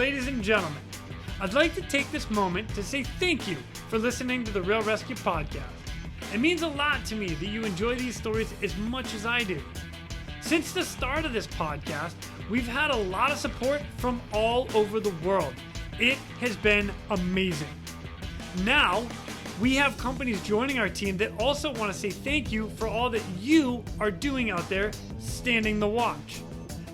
ladies and gentlemen, I'd like to take this moment to say thank you for listening to the Real ResQ podcast. It means a lot to me that you enjoy these stories as much as I do. Since the start of this podcast, we've had a lot of support from all over the world. It has been amazing. Now, we have companies joining our team that also want to say thank you for all that you are doing out there standing the watch.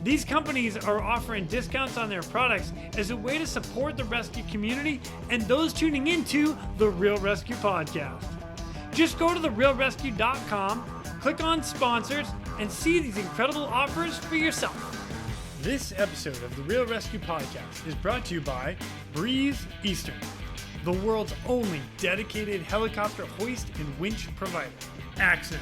These companies are offering discounts on their products as a way to support the rescue community and those tuning into the Real ResQ podcast. Just go to therealresq.com, click on sponsors, and see these incredible offers for yourself. This episode of the Real ResQ podcast is brought to you by Breeze Eastern, the world's only dedicated helicopter hoist and winch provider. Access,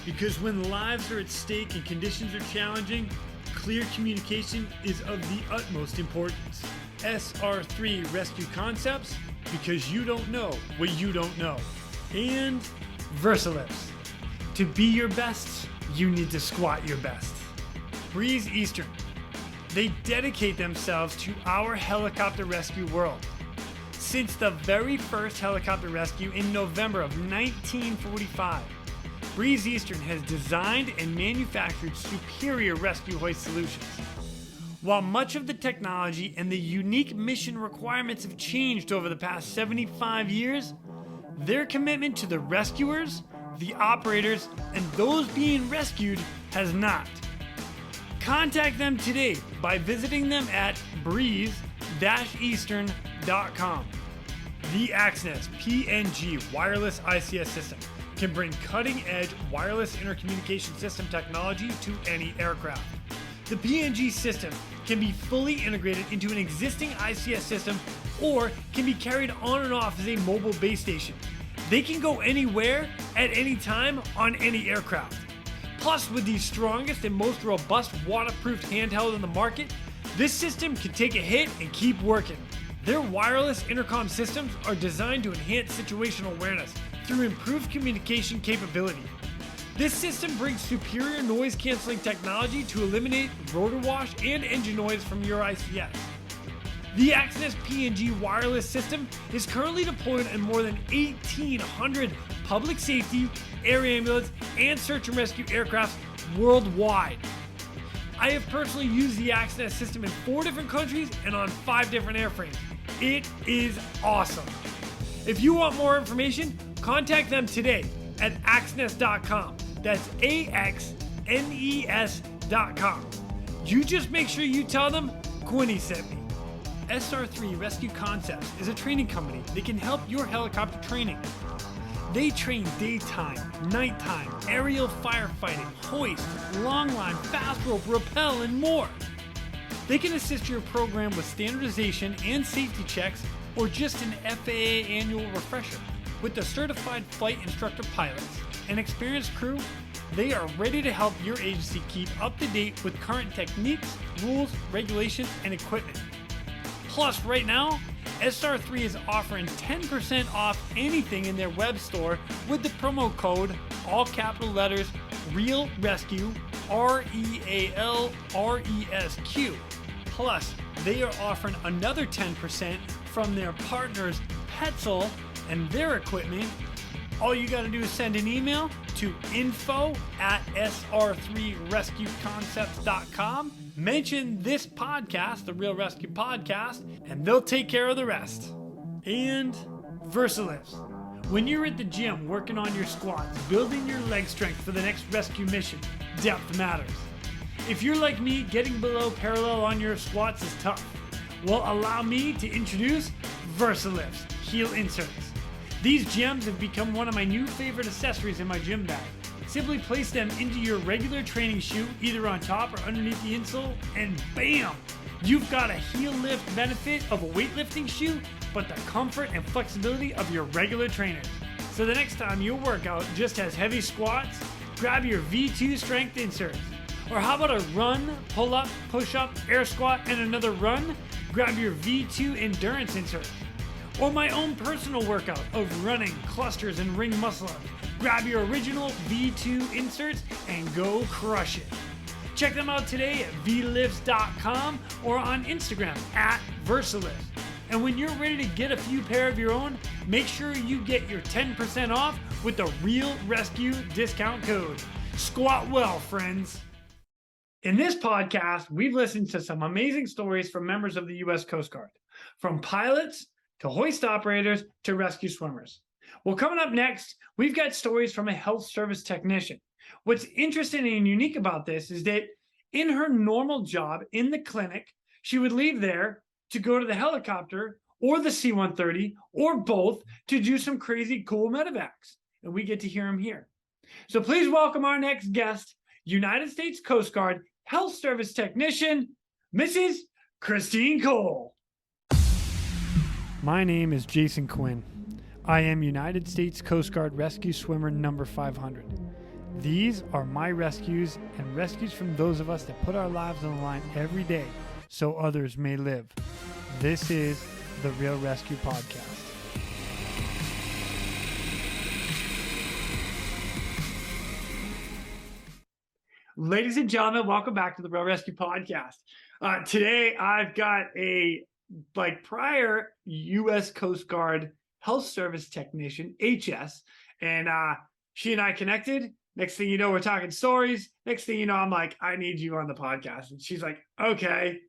because when lives are at stake and conditions are challenging, clear communication is of the utmost importance. SR3 Rescue Concepts, because you don't know what you don't know. And Versalifts, to be your best, you need to squat your best. Breeze Eastern, they dedicate themselves to our helicopter rescue world. Since the very first helicopter rescue in November of 1945, Breeze Eastern has designed and manufactured superior rescue hoist solutions. While much of the technology and the unique mission requirements have changed over the past 75 years, their commitment to the rescuers, the operators, and those being rescued has not. Contact them today by visiting them at breeze-eastern.com. The Axness PNG wireless ICS system can bring cutting-edge wireless intercommunication system technology to any aircraft. The PNG system can be fully integrated into an existing ICS system or can be carried on and off as a mobile base station. They can go anywhere at any time on any aircraft. Plus, with the strongest and most robust waterproof handheld in the market, this system can take a hit and keep working. Their wireless intercom systems are designed to enhance situational awareness through improved communication capability. This system brings superior noise canceling technology to eliminate rotor wash and engine noise from your ICS. The Axness PNG wireless system is currently deployed in more than 1,800 public safety, air ambulance, and search and rescue aircraft worldwide. I have personally used the Axness system in 4 different countries and on 5 different airframes. It is awesome. If you want more information, contact them today at axness.com. That's AXNES.com. You just make sure you tell them Quinny sent me. SR3 Rescue Concepts is a training company that can help your helicopter training. They train daytime, nighttime, aerial firefighting, hoist, long line, fast rope, rappel, and more. They can assist your program with standardization and safety checks or just an FAA annual refresher. With the certified flight instructor pilots and experienced crew, they are ready to help your agency keep up to date with current techniques, rules, regulations, and equipment. Plus, right now, SR3 is offering 10% off anything in their web store with the promo code, all capital letters, Real ResQ, REALRESQ. Plus, they are offering another 10% from their partners Petzl and their equipment. All you got to do is send an email to info@sr3rescueconcepts.com. Mention this podcast, the Real ResQ podcast, and they'll take care of the rest. And Versalifts. When you're at the gym working on your squats, building your leg strength for the next rescue mission, depth matters. If you're like me, getting below parallel on your squats is tough. Well, allow me to introduce Versalifts heel inserts. These gems have become one of my new favorite accessories in my gym bag. Simply place them into your regular training shoe, either on top or underneath the insole, and bam! You've got a heel lift benefit of a weightlifting shoe, but the comfort and flexibility of your regular trainers. So the next time your workout just has heavy squats, grab your V2 strength inserts. Or how about a run, pull up, push up, air squat, and another run? Grab your V2 endurance inserts. Or my own personal workout of running, clusters, and ring muscle ups. Grab your original V2 inserts and go crush it. Check them out today at vlifts.com or on Instagram at Versalist. And when you're ready to get a few pair of your own, make sure you get your 10% off with the Real ResQ discount code. Squat well, friends. In this podcast, we've listened to some amazing stories from members of the U.S. Coast Guard, from pilots to hoist operators to rescue swimmers. Well, coming up next, we've got stories from a health service technician. What's interesting and unique about this is that in her normal job in the clinic, she would leave there to go to the helicopter or the C-130 or both to do some crazy cool medevacs. And we get to hear them here. So please welcome our next guest, United States Coast Guard Health Service Technician, Mrs. Christine Cole. My name is Jason Quinn. I am United States Coast Guard Rescue Swimmer number 500. These are my rescues and rescues from those of us that put our lives on the line every day so others may live. This is the Real ResQ podcast. Ladies and gentlemen, welcome back to the Real ResQ podcast. Today, I've got a prior U.S. Coast Guard Health Service Technician, HS, and she and I connected. Next thing you know, we're talking stories. Next thing you know, I'm like, I need you on the podcast. And she's like, okay.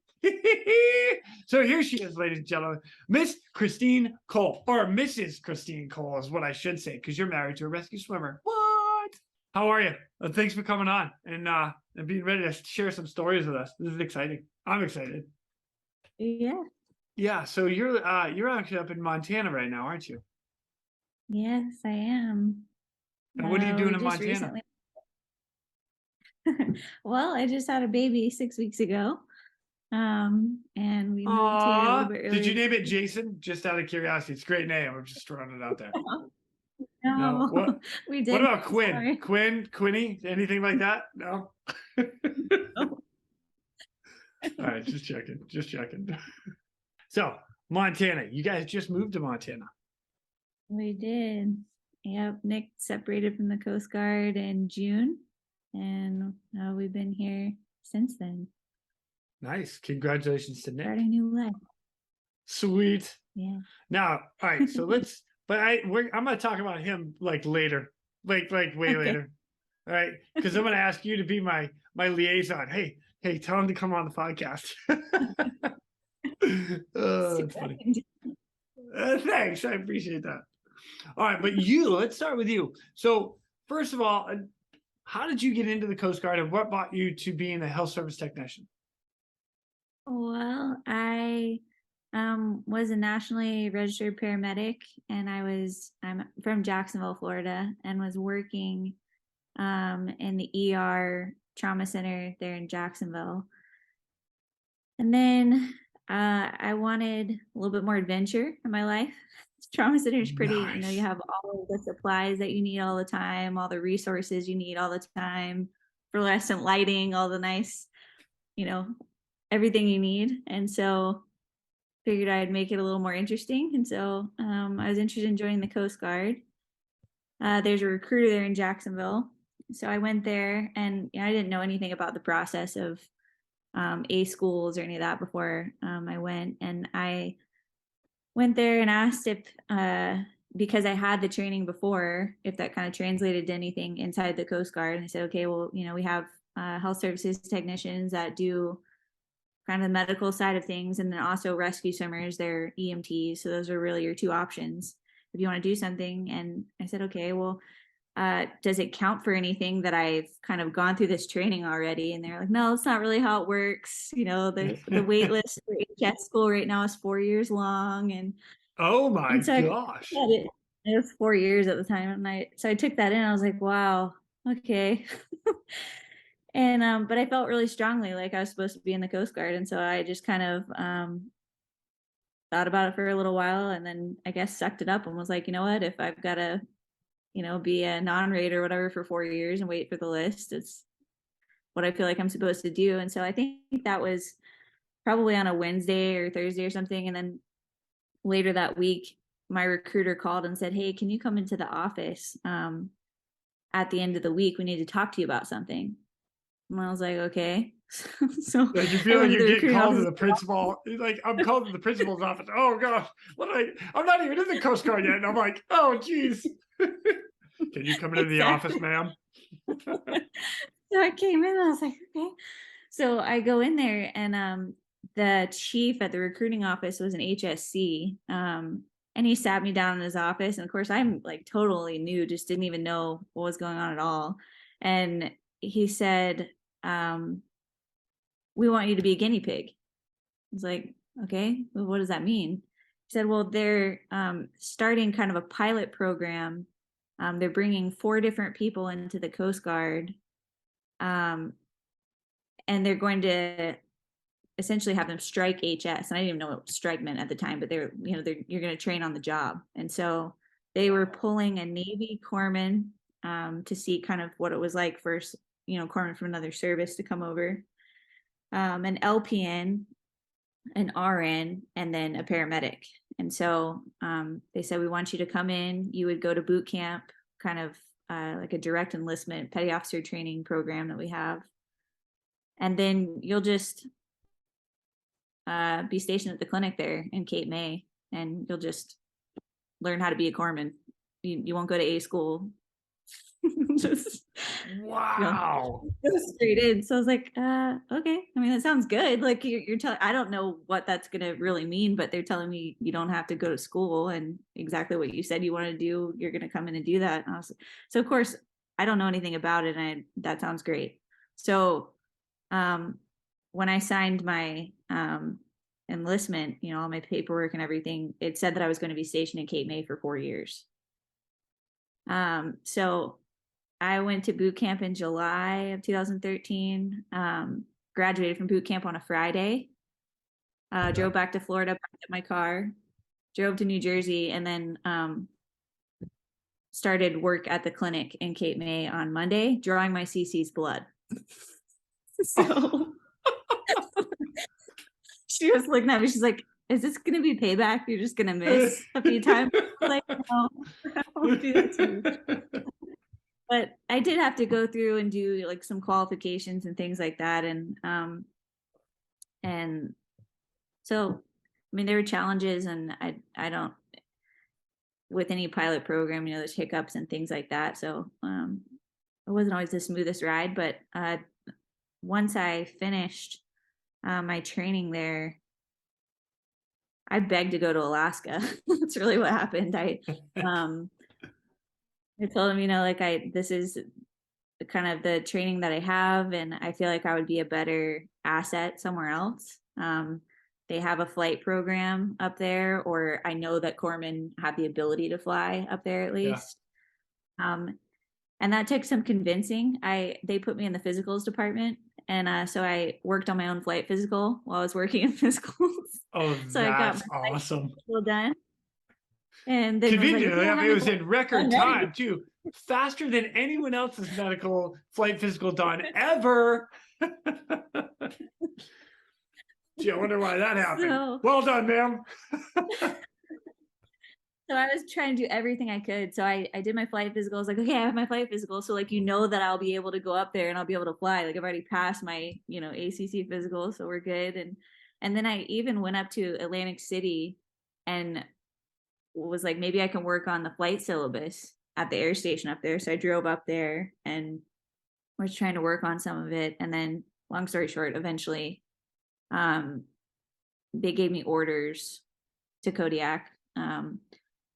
So here she is, ladies and gentlemen, Miss Christine Cole, or Mrs. Christine Cole is what I should say, because you're married to a rescue swimmer. What? How are you? Thanks for coming on and being ready to share some stories with us. This is exciting. I'm excited. Yeah. Yeah. So you're actually up in Montana right now, aren't you? Yes, I am. And what are you doing in Montana? Well, I just had a baby 6 weeks ago. And we moved here a little bit earlier. Did you name it Jason? Just out of curiosity. It's a great name. I'm just throwing it out there. No, What, we did. What about Quinn? Sorry. Quinny? Anything like that? No? No. All right, just checking. So, Montana. You guys just moved to Montana. We did. Yep. Nick separated from the Coast Guard in June, and we've been here since then. Nice. Congratulations to Nick. Starting a new life. Sweet. Yeah. Now, all right, so let's, but I'm going to talk about him later, way okay. Later. All right. Because I'm going to ask you to be my liaison. Hey, tell him to come on the podcast. That's funny. Thanks. I appreciate that. All right. But let's start with you. So first of all, how did you get into the Coast Guard and what brought you to being a health service technician? Well, I was a nationally registered paramedic, and I'm from Jacksonville, Florida, and was working in the ER trauma center there in Jacksonville. And then I wanted a little bit more adventure in my life. Trauma center is pretty, nice. You have all of the supplies that you need all the time, all the resources you need all the time, fluorescent lighting, all the nice, everything you need. And so figured I'd make it a little more interesting. And so I was interested in joining the Coast Guard. There's a recruiter there in Jacksonville. So I went there, and I didn't know anything about the process of A schools or any of that before I went. And I went there and asked if, because I had the training before, if that kind of translated to anything inside the Coast Guard. And they said, okay, well, we have health services technicians that do kind of the medical side of things, and then also rescue swimmers, they're EMTs. So those are really your two options if you want to do something. And I said, okay, well, does it count for anything that I've kind of gone through this training already? And they're like, no, that's not really how it works. The wait list for HS school right now is 4 years long. And oh my gosh. It was 4 years at the time. And so I took that in. I was like, wow, okay. And but I felt really strongly like I was supposed to be in the Coast Guard. And so I just kind of thought about it for a little while, and then I guess sucked it up and was like, you know what, if I've got to, be a non-raid or whatever for 4 years and wait for the list, it's what I feel like I'm supposed to do. And so I think that was probably on a Wednesday or Thursday or something. And then later that week, my recruiter called and said, hey, can you come into the office at the end of the week? We need to talk to you about something. And I was like, okay. So Like you I feel like went to you're the getting recruiting called to office. the principal. Like I'm called to the principal's office. Oh gosh, I'm not even in the Coast Guard yet. And I'm like, oh geez. Can you come into the office, Exactly. ma'am? So I came in and I was like, okay. So I go in there and the chief at the recruiting office was an HSC. And he sat me down in his office. And of course, I'm like totally new, just didn't even know what was going on at all. And he said, we want you to be a guinea pig. I was like, okay, well, what does that mean? He said, well, they're starting kind of a pilot program. They're bringing 4 different people into the Coast Guard. And they're going to essentially have them strike HS. And I didn't even know what strike meant at the time, but you're going to train on the job. And so they were pulling a Navy corpsman to see kind of what it was like for, corpsman from another service to come over, an LPN, an RN, and then a paramedic. And so they said, we want you to come in. You would go to boot camp, kind of like a direct enlistment petty officer training program that we have. And then you'll just be stationed at the clinic there in Cape May, and you'll just learn how to be a corpsman. You won't go to A school. Just Wow. Go straight in. So I was like, okay. I mean, that sounds good. Like you're telling, I don't know what that's going to really mean, but they're telling me you don't have to go to school, and exactly what you said you want to do, you're going to come in and do that. And so of course I don't know anything about it. And that sounds great. So, when I signed my, enlistment, all my paperwork and everything, it said that I was going to be stationed in Cape May for 4 years. So I went to boot camp in July of 2013, graduated from boot camp on a Friday, drove back to Florida, packed up my car, drove to New Jersey, and then started work at the clinic in Cape May on Monday, drawing my CC's blood. So she was looking at me, she's like, is this going to be payback? You're just going to miss a few times? Like, no, I won't do that to you. But I did have to go through and do like some qualifications and things like that. And so, I mean, there were challenges, and I don't, with any pilot program, there's hiccups and things like that. So it wasn't always the smoothest ride, but once I finished my training there, I begged to go to Alaska. That's really what happened. I told him, this is kind of the training that I have, and I feel like I would be a better asset somewhere else. They have a flight program up there, or I know that corpsmen have the ability to fly up there at least. Yeah. And that took some convincing. They put me in the physicals department, and so I worked on my own flight physical while I was working in physicals. Oh, So I got my awesome. physical done. And then conveniently, it was in record time too, faster than anyone else's medical flight physical done ever. Gee, I wonder why that happened. So, well done, ma'am. So I was trying to do everything I could. So I did my flight physical. I was like, okay, I have my flight physical. So that I'll be able to go up there and I'll be able to fly. Like I've already passed my, ACC physical. So we're good. And then I even went up to Atlantic City and was like, maybe I can work on the flight syllabus at the air station up there. So I drove up there and was trying to work on some of it. And then long story short, eventually, they gave me orders to Kodiak,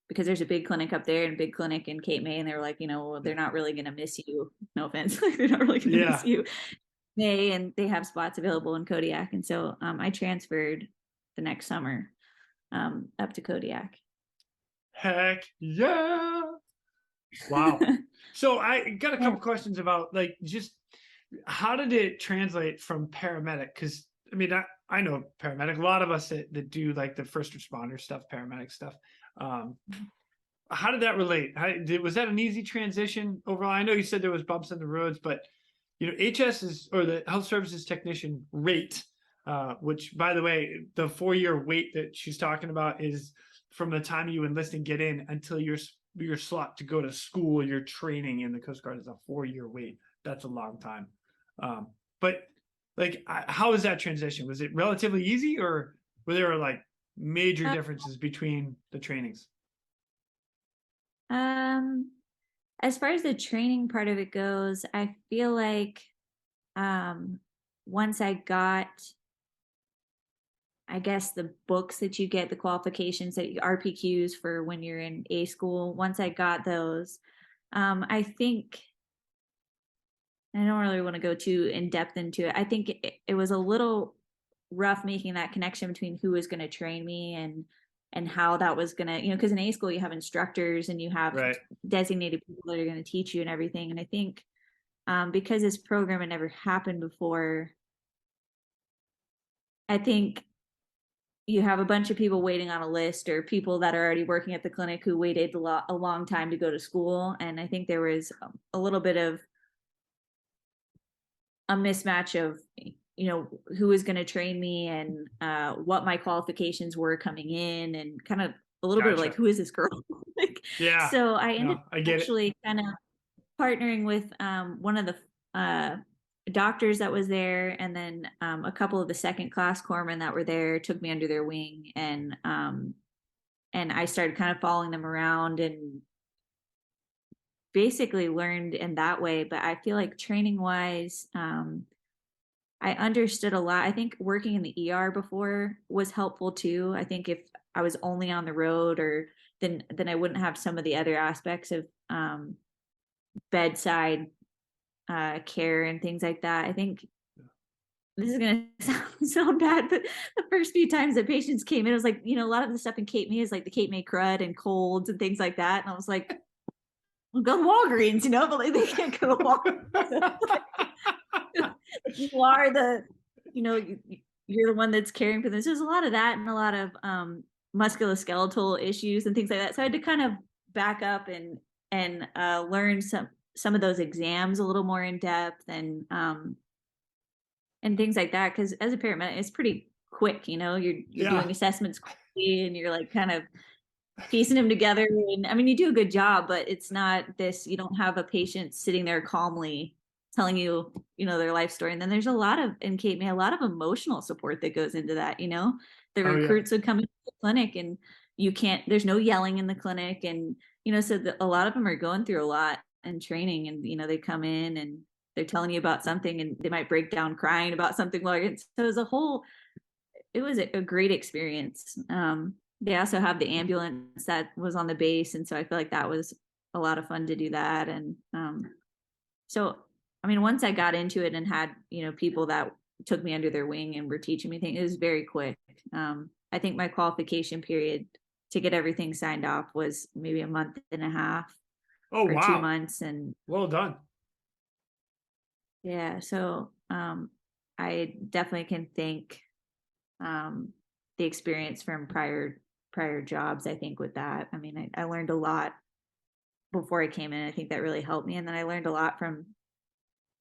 because there's a big clinic up there and a big clinic in Cape May. And they were like, they're not really going to miss you. No offense. They're not really going to miss you. And they have spots available in Kodiak. And so I transferred the next summer up to Kodiak. Heck yeah. Wow. So I got a couple questions about just how did it translate from paramedic? Because I mean, I know paramedic, a lot of us that do like the first responder stuff, paramedic stuff. How did that relate? Was that an easy transition overall? I know you said there was bumps in the roads, but HS or the Health Services Technician rate, which by the way, the 4-year wait that she's talking about is from the time you enlist and get in until your slot to go to school, your training in the Coast Guard is a 4-year wait. That's a long time. But like, how was that transition? Was it relatively easy, or were there like major differences between the trainings? As far as the training part of it goes, I feel like once I got, I guess, the books that you get, the qualifications that RPQs for when you're in A school, once I got those, I think I don't really want to go too in depth into it. I think it was a little rough making that connection between who was going to train me and how that was going to, because in A school you have instructors and you have Right. designated people that are going to teach you and everything. And I think because this program had never happened before, I think you have a bunch of people waiting on a list, or people that are already working at the clinic who waited a long time to go to school. And I think there was a little bit of a mismatch of who was going to train me and what my qualifications were coming in, and kind of a little bit of like, who is this girl? Yeah. So I ended I get actually kind of partnering with one of the doctors that was there, and then a couple of the second class corpsmen that were there took me under their wing, and I started kind of following them around and basically learned in that way. But I feel like training wise, I understood a lot. I think working in the ER before was helpful too. I think if I was only on the road, or then I wouldn't have some of the other aspects of bedside care and things like that. I think this is going to sound bad, but the first few times that patients came in, it was like, a lot of the stuff in Cape May is like the Cape May crud and colds and things like that. And I was like, well, go to Walgreens, but like, they can't go to Walgreens. You are the, you're the one that's caring for this. There's a lot of that, and a lot of musculoskeletal issues and things like that. So I had to kind of back up and learn some of those exams a little more in depth, and things like that. Because as a paramedic, it's pretty quick. You're doing assessments quickly, and you're like kind of piecing them together. And I mean, you do a good job, but it's not this. You don't have a patient sitting there calmly telling you, their life story. And then there's a lot of, in Cape May, a lot of emotional support that goes into that. The recruits would come into the clinic, and there's no yelling in the clinic. And, so a lot of them are going through a lot in training, and, they come in and they're telling you about something, and they might break down crying about something. So it was a great experience. They also have the ambulance that was on the base. And so I feel like that was a lot of fun to do that. And so, I mean, once I got into it and had, people that took me under their wing and were teaching me things, it was very quick. I think my qualification period to get everything signed off was maybe a month and a half. Oh, or wow. 2 months. And well done. Yeah. So I definitely can thank the experience from prior jobs, I think, with that. I mean, I learned a lot before I came in. I think that really helped me. And then I learned a lot from,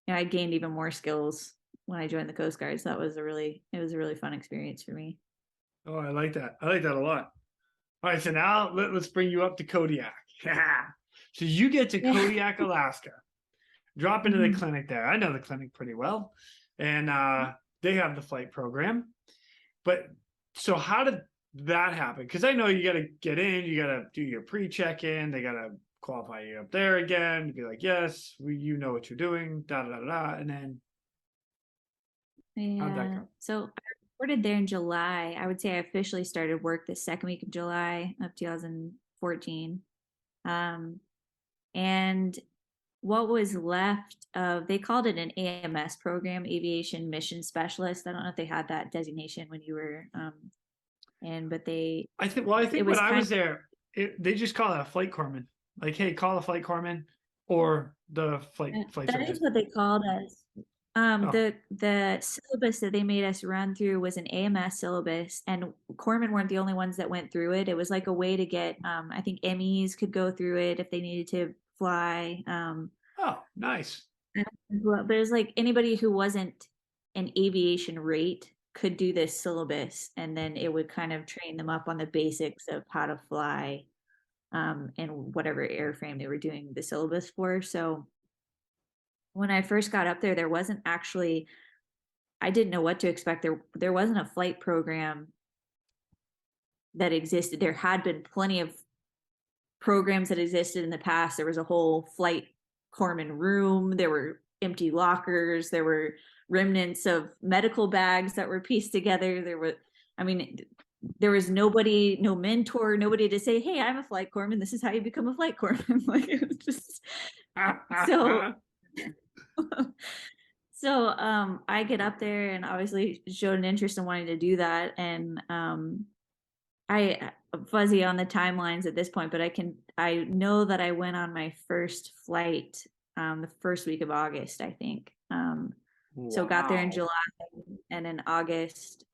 I gained even more skills when I joined the Coast Guard. So it was a really fun experience for me. Oh, I like that. I like that a lot. All right. So now let's bring you up to Kodiak. So you get to Kodiak, Alaska, drop into the clinic there. I know the clinic pretty well, and they have the flight program. But so how did that happen? Because I know you got to get in, you got to do your pre-check-in, they got to qualify you up there again to be like, yes, you know what you're doing, da da da da, and then how'd that go? So I reported there in July. I would say I officially started work the second week of July of 2014. And what was left of, they called it an AMS program, Aviation Mission Specialist. I don't know if they had that designation when you were in, but I think when I was there, they just call it a flight corpsman. Like, hey, call a flight corpsman or the flight That surgeon. is what they called us. The syllabus that they made us run through was an AMS syllabus, and corpsmen weren't the only ones that went through it. It was like a way to get, I think MEs could go through it if they needed to fly. Oh, nice. But it was like anybody who wasn't an aviation rate could do this syllabus, and then it would kind of train them up on the basics of how to fly and whatever airframe they were doing the syllabus for. So when I first got up there wasn't actually I didn't know what to expect. There wasn't a flight program that existed. There had been plenty of programs that existed in the past. There was a whole flight corpsman room. There were empty lockers. There were remnants of medical bags that were pieced together. There was nobody, no mentor, nobody to say, hey, I'm a flight corpsman. This is how you become a flight corpsman. Like, it was just so. So I get up there and obviously showed an interest in wanting to do that. And I fuzzy on the timelines at this point, but I know that I went on my first flight the first week of August, I think. So got there in July, and in August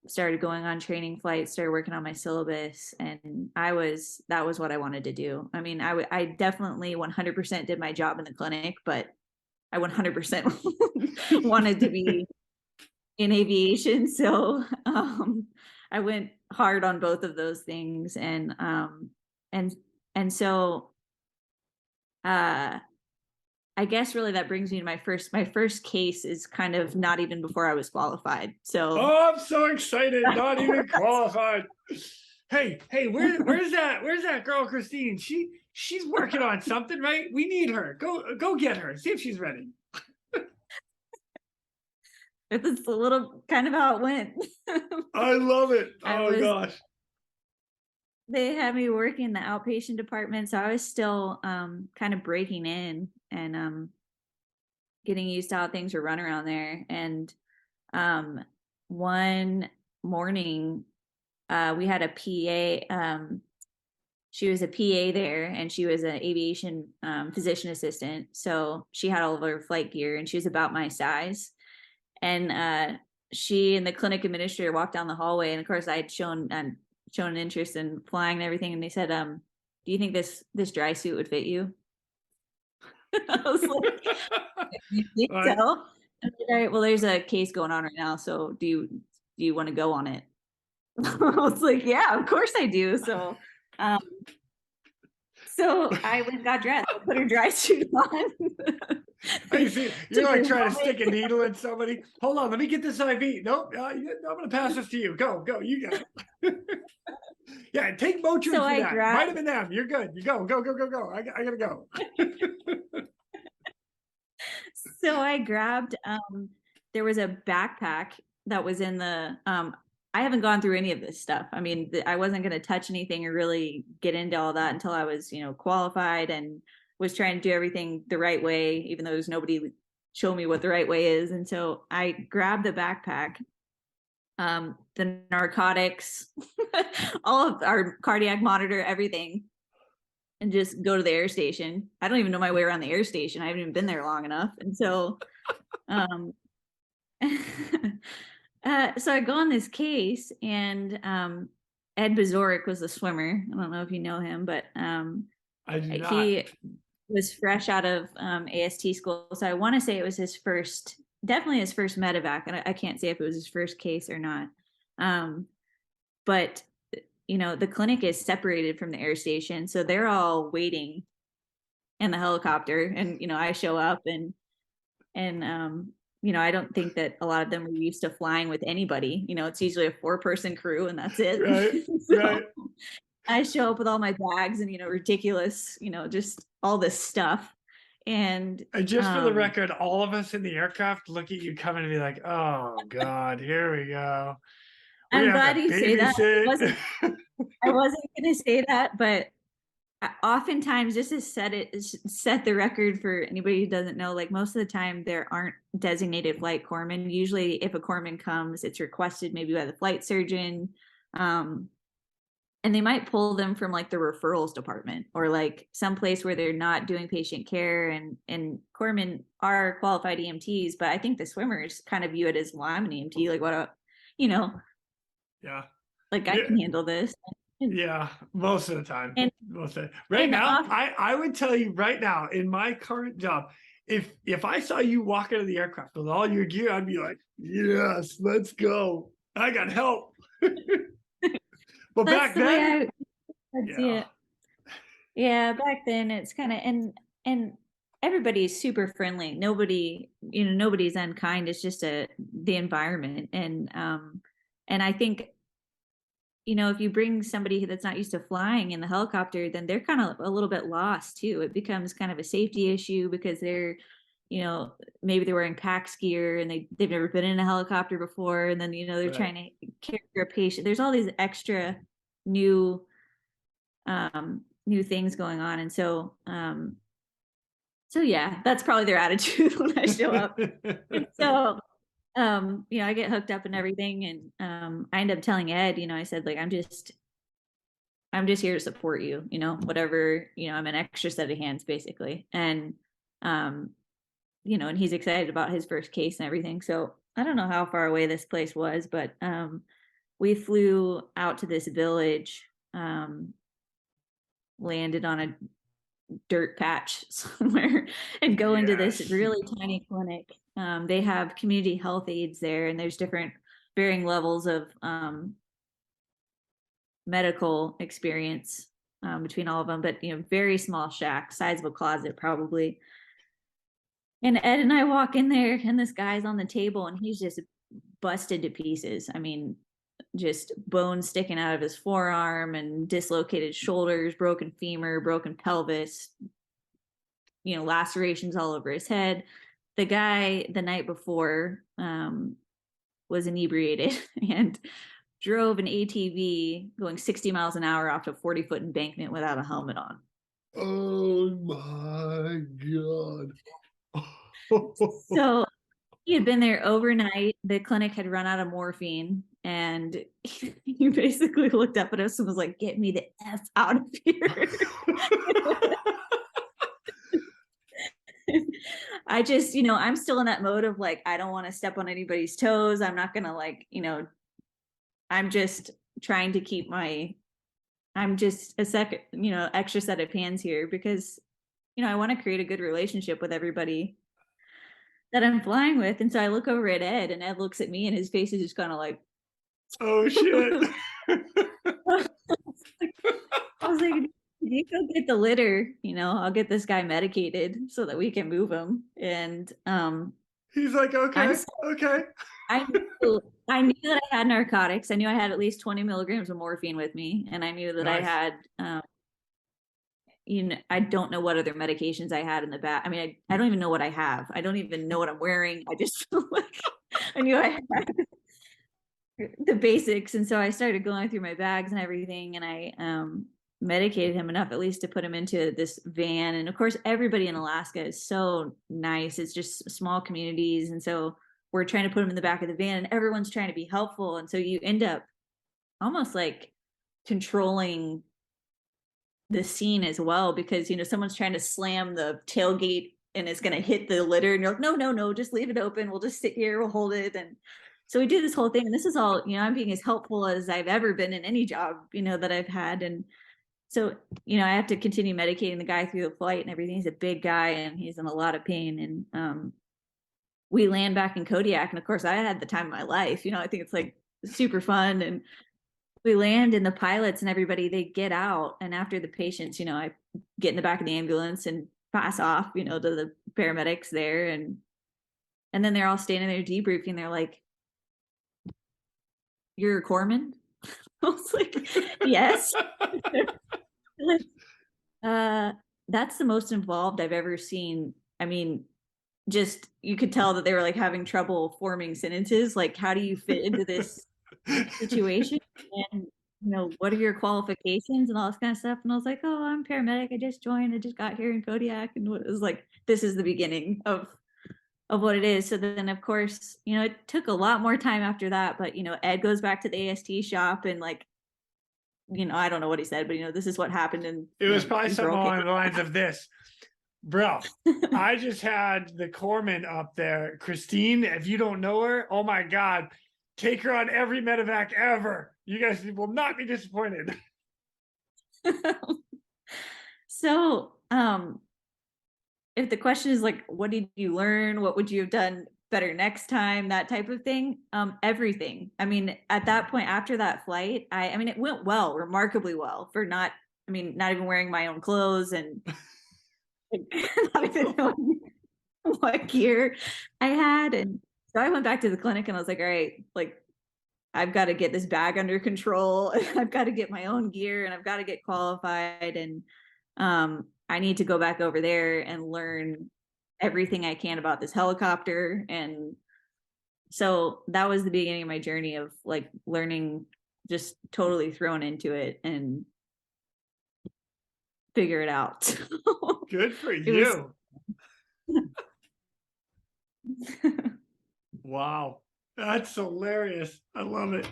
started going on training flights, started working on my syllabus, and that was what I wanted to do. I mean, I definitely 100% did my job in the clinic, but I 100% wanted to be in aviation. So I went hard on both of those things. And so I guess really that brings me to my first case is kind of not even before I was qualified. So I'm so excited, not even qualified. Hey, where's that girl, Christine? She's working on something, right? We need her. Go get her. See if she's ready. It's a little kind of how it went. I love it. Oh gosh. They had me working in the outpatient department, so I was still kind of breaking in and getting used to how things were run around there. And one morning we had a PA. She was a PA there, and she was an aviation physician assistant. So she had all of her flight gear, and she was about my size. And she and the clinic administrator walked down the hallway, and of course I had shown an interest in flying and everything. And they said, do you think this dry suit would fit you? I was like, you think so? All right, well, there's a case going on right now. So do you want to go on it? I was like, yeah, of course I do. So I went and got dressed. I put her dry suit on. You see, you're like trying to stick a needle in somebody. Hold on, let me get this IV. Nope, I'm going to pass this to you. Go, you got it. Yeah, take Motrin for that. Vitamin M, you're good. You go. I gotta go. So I grabbed. There was a backpack that was in the. I haven't gone through any of this stuff. I mean, I wasn't going to touch anything or really get into all that until I was, qualified and was trying to do everything the right way, even though there's nobody show me what the right way is. And so I grabbed the backpack, the narcotics, all of our cardiac monitor, everything, and just go to the air station. I don't even know my way around the air station. I haven't even been there long enough. And so, so I go on this case, and Ed Bazoric was the swimmer. I don't know if you know him, but he was fresh out of AST school. So I want to say it was definitely his first medevac. And I can't say if it was his first case or not. But, the clinic is separated from the air station. So they're all waiting in the helicopter. And, I show up and I don't think that a lot of them are used to flying with anybody. It's usually a 4-person crew and that's it. Right, So right. I show up with all my bags and, ridiculous, just all this stuff. And just for the record, all of us in the aircraft look at you coming and be like, oh God, here we go. I'm glad you say that. I wasn't going to say that, but oftentimes, just to set the record for anybody who doesn't know, like most of the time there aren't designated flight corpsmen. Usually if a corpsman comes, it's requested maybe by the flight surgeon. And they might pull them from like the referrals department or like someplace where they're not doing patient care, and corpsmen are qualified EMTs, but I think the swimmers kind of view it as, well, I'm an EMT, like what, yeah, like I can handle this. Yeah, most of the time. Right now, I would tell you right now, in my current job, if I saw you walk out of the aircraft with all your gear, I'd be like, yes, let's go. I got help. But back then, Yeah, back then it's kind of, and everybody's super friendly. Nobody's unkind. It's just the environment. And I think, if you bring somebody that's not used to flying in the helicopter, then they're kind of a little bit lost too. It becomes kind of a safety issue because they're, maybe they're wearing pack gear and they've never been in a helicopter before. And then, they're Right. trying to care for a patient. There's all these extra new things going on. And so yeah, that's probably their attitude when I show up. And so I get hooked up and everything, and I end up telling Ed, I said, like, I'm just here to support you, whatever, I'm an extra set of hands basically. And and he's excited about his first case and everything. So I don't know how far away this place was, but we flew out to this village, landed on a dirt patch somewhere, and go into this really tiny clinic. They have community health aides there, and there's different varying levels of medical experience between all of them, but very small shack, size of a closet probably. And Ed and I walk in there, and this guy's on the table, and he's just busted to pieces. I mean, just bones sticking out of his forearm and dislocated shoulders, broken femur, broken pelvis, lacerations all over his head. The guy the night before was inebriated and drove an ATV going 60 miles an hour off a 40-foot embankment without a helmet on. Oh my God. So he had been there overnight. The clinic had run out of morphine, and he basically looked up at us and was like, "Get me the F out of here." I just, I'm still in that mode of like, I don't want to step on anybody's toes. I'm not going to I'm just trying to keep I'm just a second, extra set of hands here because, I want to create a good relationship with everybody that I'm flying with. And so I look over at Ed, and Ed looks at me, and his face is just kind of like, oh shit. I was like, you go get the litter, I'll get this guy medicated so that we can move him. And he's like, okay. I knew that I had narcotics. I knew I had at least 20 milligrams of morphine with me, and I knew that I had I don't know what other medications I had in the back. I mean, I don't even know what I have. I don't even know what I'm wearing. I just feel like I knew I had the basics. And so I started going through my bags and everything, and I medicated him enough at least to put him into this van. And of course, everybody in Alaska is so nice. It's just small communities. And so we're trying to put him in the back of the van, and everyone's trying to be helpful. And so you end up almost like controlling the scene as well, because someone's trying to slam the tailgate and it's going to hit the litter, and you're like, no, just leave it open, we'll just sit here, we'll hold it. And so we do this whole thing, and this is all, I'm being as helpful as I've ever been in any job that I've had. And so I have to continue medicating the guy through the flight and everything. He's a big guy and he's in a lot of pain. And we land back in Kodiak, and of course I had the time of my life. I think it's like super fun. And we land, and the pilots and everybody, they get out, and after the patients, I get in the back of the ambulance and pass off, to the paramedics there, and then they're all standing there debriefing. They're like, "You're a corpsman?" I was like, "Yes." That's the most involved I've ever seen. I mean, just you could tell that they were like having trouble forming sentences. Like, how do you fit into this situation? And what are your qualifications and all this kind of stuff? And I was like, "Oh, I'm paramedic. I just joined. I just got here in Kodiak." And it was like, this is the beginning of what it is. So then, of course, it took a lot more time after that. But Ed goes back to the AST shop, and like, I don't know what he said, but this is what happened. And it was probably something along the lines of this. Bro, I just had the corpsman up there, Christine. If you don't know her, oh my God, take her on every medevac ever. You guys will not be disappointed. So, if the question is like, what did you learn? What would you have done better next time? That type of thing. Everything. I mean, at that point, after that flight, I mean, it went well, remarkably well, for not even wearing my own clothes. And not even knowing what gear I had. And so I went back to the clinic and I was like, all right, like I've got to get this bag under control. I've got to get my own gear and I've got to get qualified. And I need to go back over there and learn everything I can about this helicopter. And so that was the beginning of my journey of like learning, just totally thrown into it and figure it out. Good for you. Wow. That's hilarious. I love it.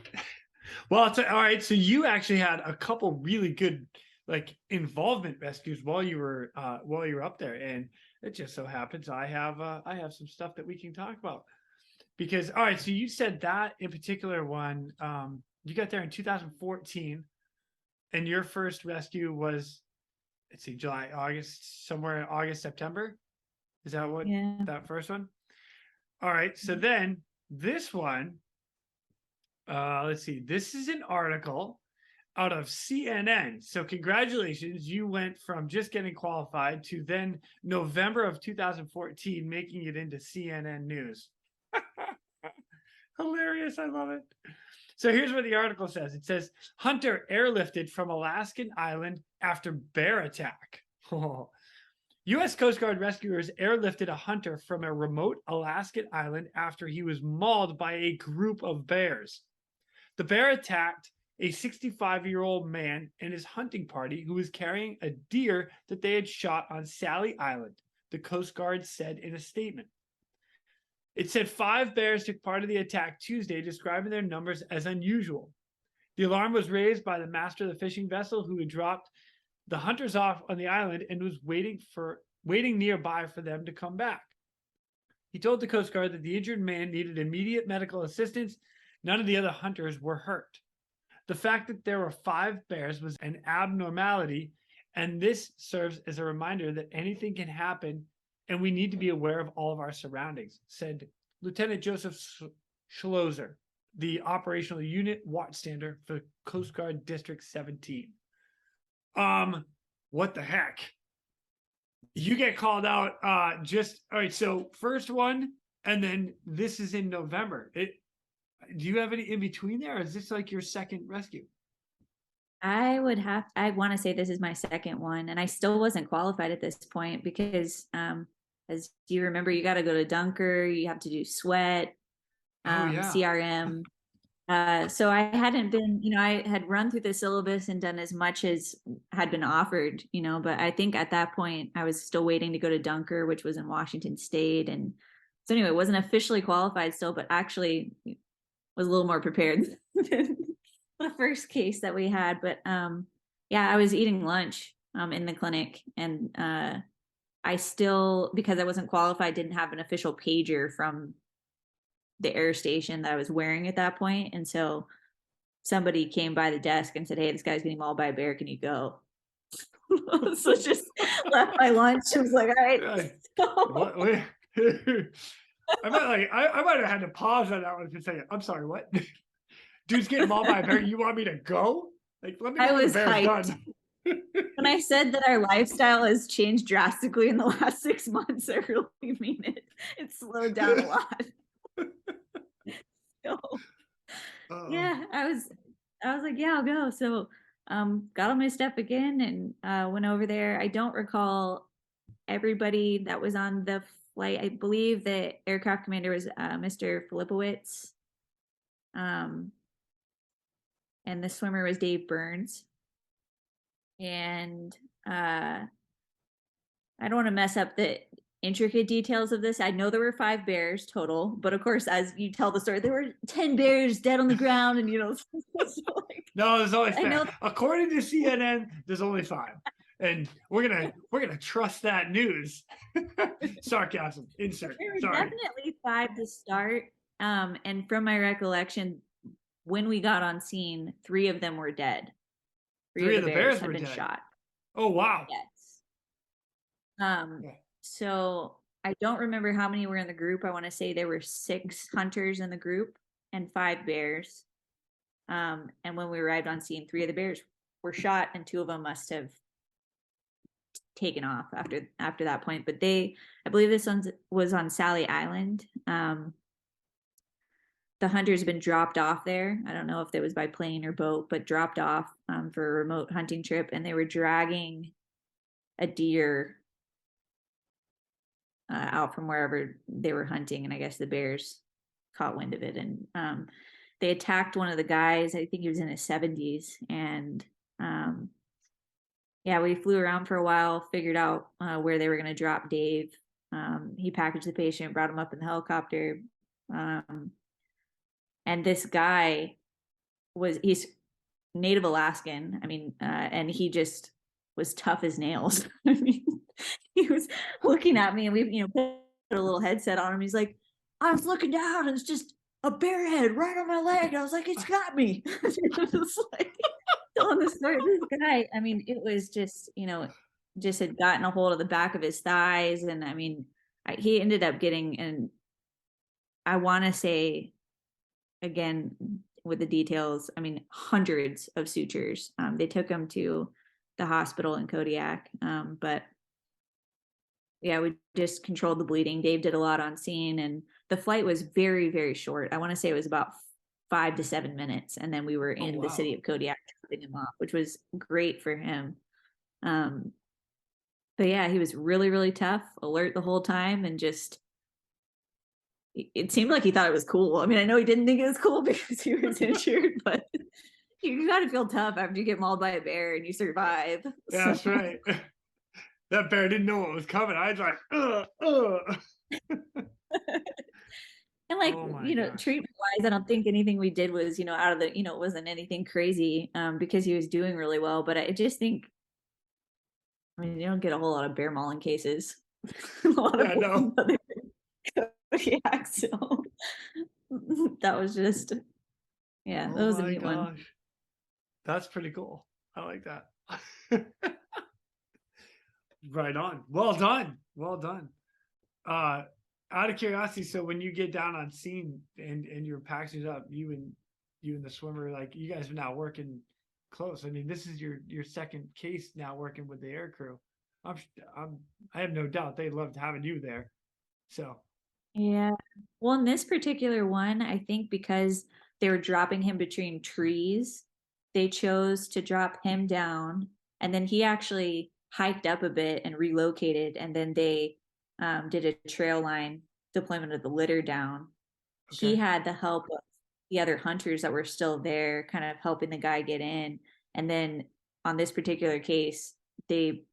Well, all right. So you actually had a couple really good like involvement rescues while you were up there. And it just so happens I have some stuff that we can talk about. Because all right, so you said that in particular one, you got there in 2014, and your first rescue was, let's see, July, August, somewhere August, September. Is that what that first one? All right, so then this one, let's see, this is an article out of CNN. So congratulations, you went from just getting qualified to then November of 2014 making it into CNN News. Hilarious. I love it. So here's what the article says. It says, hunter airlifted from Alaskan island after bear attack. U.S. Coast Guard rescuers airlifted a hunter from a remote Alaskan island after he was mauled by a group of bears. The bear attacked a 65-year-old man and his hunting party who was carrying a deer that they had shot on Sally Island, the Coast Guard said in a statement. It said 5 bears took part of the attack Tuesday, describing their numbers as unusual. The alarm was raised by the master of the fishing vessel who had dropped the hunters off on the island and was waiting nearby for them to come back. He told the Coast Guard that the injured man needed immediate medical assistance. None of the other hunters were hurt. The fact that there were 5 bears was an abnormality, and this serves as a reminder that anything can happen and we need to be aware of all of our surroundings, said Lieutenant Joseph Schlozer, the operational unit watchstander for Coast Guard District 17. What the heck? You get called out all right, so first one, and then this is in November. Do you have any in between there, or is this like your second rescue? I want to say this is my second one, and I still wasn't qualified at this point because as you remember, you got to go to Dunker, you have to do sweat, CRM. So I hadn't been, I had run through the syllabus and done as much as had been offered, but I think at that point I was still waiting to go to Dunker, which was in Washington State. And so anyway, wasn't officially qualified still, but actually was a little more prepared than the first case that we had. But I was eating lunch in the clinic, and I still, because I wasn't qualified, didn't have an official pager from the air station that I was wearing at that point. And so somebody came by the desk and said, "Hey, this guy's getting mauled by a bear. Can you go?" So just left my lunch. I was like, all right. I might have had to pause on that one to say, "I'm sorry, what?" Dude's getting mauled by a bear. You want me to go? Like, let me know when the bear's done. When I said that our lifestyle has changed drastically in the last 6 months, I really mean it. It's slowed down a lot. So, I was like, yeah, I'll go. So got on my step again and went over there. I don't recall everybody that was on the flight. I believe the aircraft commander was Mr. Filipowicz. And the swimmer was Dave Burns. And I don't want to mess up the intricate details of this. I know there were 5 bears total, but of course, as you tell the story, there were 10 bears dead on the ground, and so like, no, there's only 5. According to CNN, there's only 5, and we're gonna trust that news. Sarcasm. Insert. There were Sorry. definitely 5 to start, and from my recollection, when we got on scene, 3 of them were dead. 3 of the bears had been shot. Oh wow! Yes. So I don't remember how many were in the group. I want to say there were 6 hunters in the group and 5 bears. And when we arrived on scene, 3 of the bears were shot, and 2 of them must have taken off after that point. But I believe this one was on Sally Island. The hunter's been dropped off there. I don't know if it was by plane or boat, but dropped off for a remote hunting trip, and they were dragging a deer out from wherever they were hunting, and I guess the bears caught wind of it, and they attacked one of the guys. I think he was in his 70s, and yeah, we flew around for a while, figured out where they were going to drop Dave. He packaged the patient, brought him up in the helicopter. And this guy he's Native Alaskan. I mean, and he just was tough as nails. I mean, he was looking at me, and we, put a little headset on him. He's like, I was looking down, and it's just a bear head right on my leg. I was like, it's got me. It's like, telling the story of this guy. I mean, it was just, just had gotten a hold of the back of his thighs. And I mean, he ended up getting, and I want to say, again, with the details, I mean, hundreds of sutures. They took him to the hospital in Kodiak. But yeah, we just controlled the bleeding. Dave did a lot on scene, and the flight was very, very short. I want to say it was about 5 to 7 minutes. And then we were in the city of Kodiak dropping him off, which was great for him. But yeah, he was really, really tough, alert the whole time, and just, it seemed like he thought it was cool. I mean, I know he didn't think it was cool because he was injured, but you got to feel tough after you get mauled by a bear and you survive. Yeah, that's right. That bear didn't know what was coming. I was like, And like, treatment wise, I don't think anything we did was, out of the, it wasn't anything crazy, because he was doing really well. But I just think, I mean, you don't get a whole lot of bear mauling cases. A lot of Kodiak, so that was just, that was a neat one. That's pretty cool. I like that. Right on. Well done. Well done. Out of curiosity, so when you get down on scene and you're packaging up, you and the swimmer, like, you guys are now working close. I mean, this is your second case now working with the air crew. I have no doubt they loved having you there. So yeah. Well, in this particular one, I think because they were dropping him between trees, they chose to drop him down, and then he actually hiked up a bit and relocated, and then they did a trail line deployment of the litter down. Okay. He had the help of the other hunters that were still there, kind of helping the guy get in. And then on this particular case, they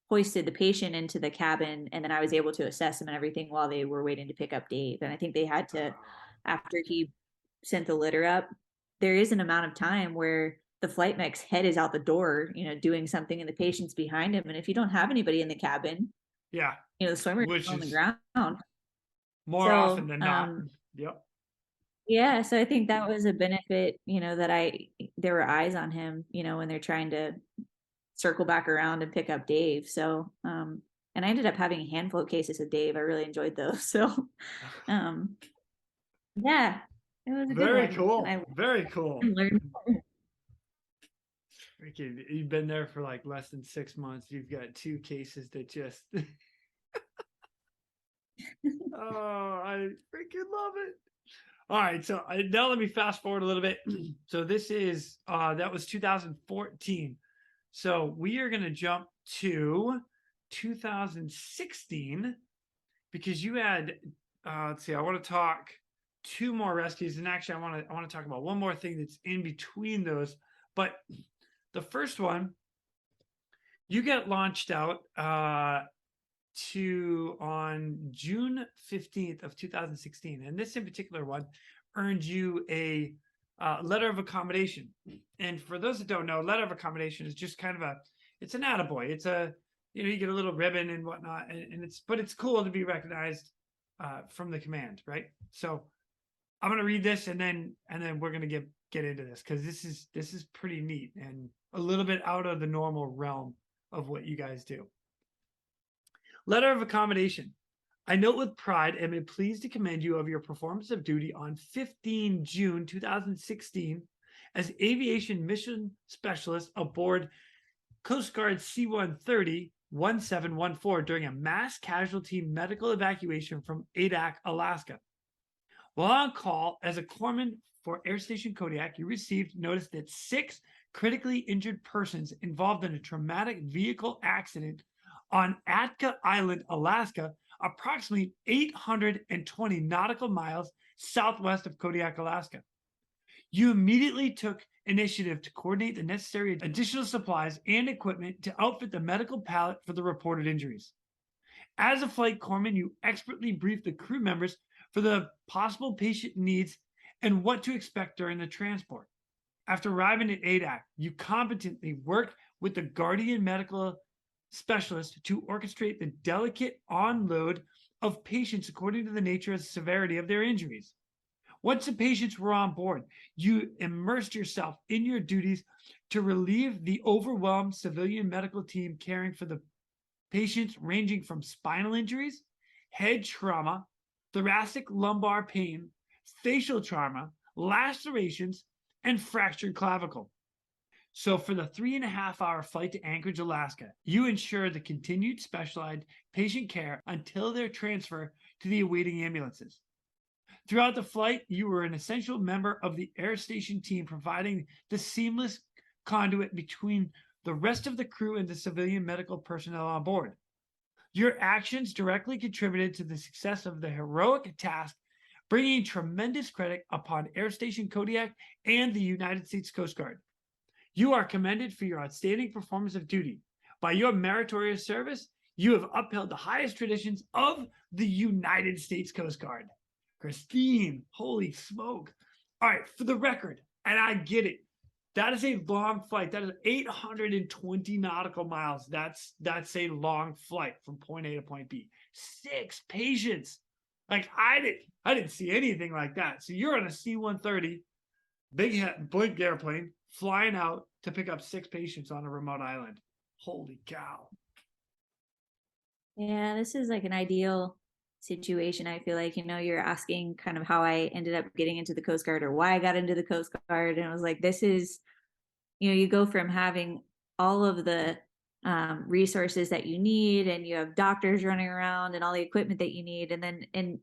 hoisted the patient into the cabin, and then I was able to assess him and everything while they were waiting to pick up Dave. And I think they had to, after he sent the litter up, there is an amount of time where the flight mech's head is out the door, doing something, and the patient's behind him. And if you don't have anybody in the cabin, the swimmer is on the ground. More often than not. Yep. Yeah, so I think that was a benefit, that there were eyes on him, when they're trying to circle back around and pick up Dave. So, and I ended up having a handful of cases with Dave. I really enjoyed those. So, yeah, it was a very good cool. One. Very cool. You've been there for like less than 6 months. You've got 2 cases that just oh, I freaking love it. All right, so now let me fast forward a little bit. So this is that was 2014. So we are going to jump to 2016 because you had let's see, I want to talk 2 more rescues, and actually I want to talk about one more thing that's in between those. But the first one, you get launched out on June 15th of 2016. And this in particular one earned you a letter of accommodation. And for those that don't know, letter of accommodation is just kind of it's an attaboy. It's you get a little ribbon and whatnot, and it's cool to be recognized from the command, right? So I'm going to read this and then we're going to get into this, because this is pretty neat and a little bit out of the normal realm of what you guys do. Letter of accommodation. I note with pride and am pleased to commend you of your performance of duty on 15 June 2016 as aviation mission specialist aboard Coast Guard C-130 1714 during a mass casualty medical evacuation from Adak, Alaska. While on call as a corpsman for Air Station Kodiak, you received notice that 6 critically injured persons involved in a traumatic vehicle accident on Atka Island, Alaska, approximately 820 nautical miles southwest of Kodiak, Alaska. You immediately took initiative to coordinate the necessary additional supplies and equipment to outfit the medical pallet for the reported injuries. As a flight corpsman, you expertly briefed the crew members for the possible patient needs and what to expect during the transport. After arriving at ADAC, you competently worked with the Guardian medical specialist to orchestrate the delicate onload of patients according to the nature and severity of their injuries. Once the patients were on board, you immersed yourself in your duties to relieve the overwhelmed civilian medical team caring for the patients ranging from spinal injuries, head trauma, thoracic lumbar pain, facial trauma, lacerations, and fractured clavicle. So for the 3.5-hour flight to Anchorage, Alaska, you ensured the continued specialized patient care until their transfer to the awaiting ambulances. Throughout the flight, you were an essential member of the air station team, providing the seamless conduit between the rest of the crew and the civilian medical personnel on board. Your actions directly contributed to the success of the heroic task, bringing tremendous credit upon Air Station Kodiak and the United States Coast Guard. You are commended for your outstanding performance of duty. By your meritorious service, you have upheld the highest traditions of the United States Coast Guard. Christine, holy smoke. All right, for the record, and I get it, that is a long flight. That is 820 nautical miles. That's a long flight from point A to point B. 6 patients. Like I didn't see anything like that. So you're on a C-130, big airplane, flying out to pick up 6 patients on a remote island. Holy cow. Yeah, this is like an ideal situation. I feel like, you're asking kind of how I ended up getting into the Coast Guard or why I got into the Coast Guard. And it was like, this is, you go from having all of the resources that you need, and you have doctors running around and all the equipment that you need. And then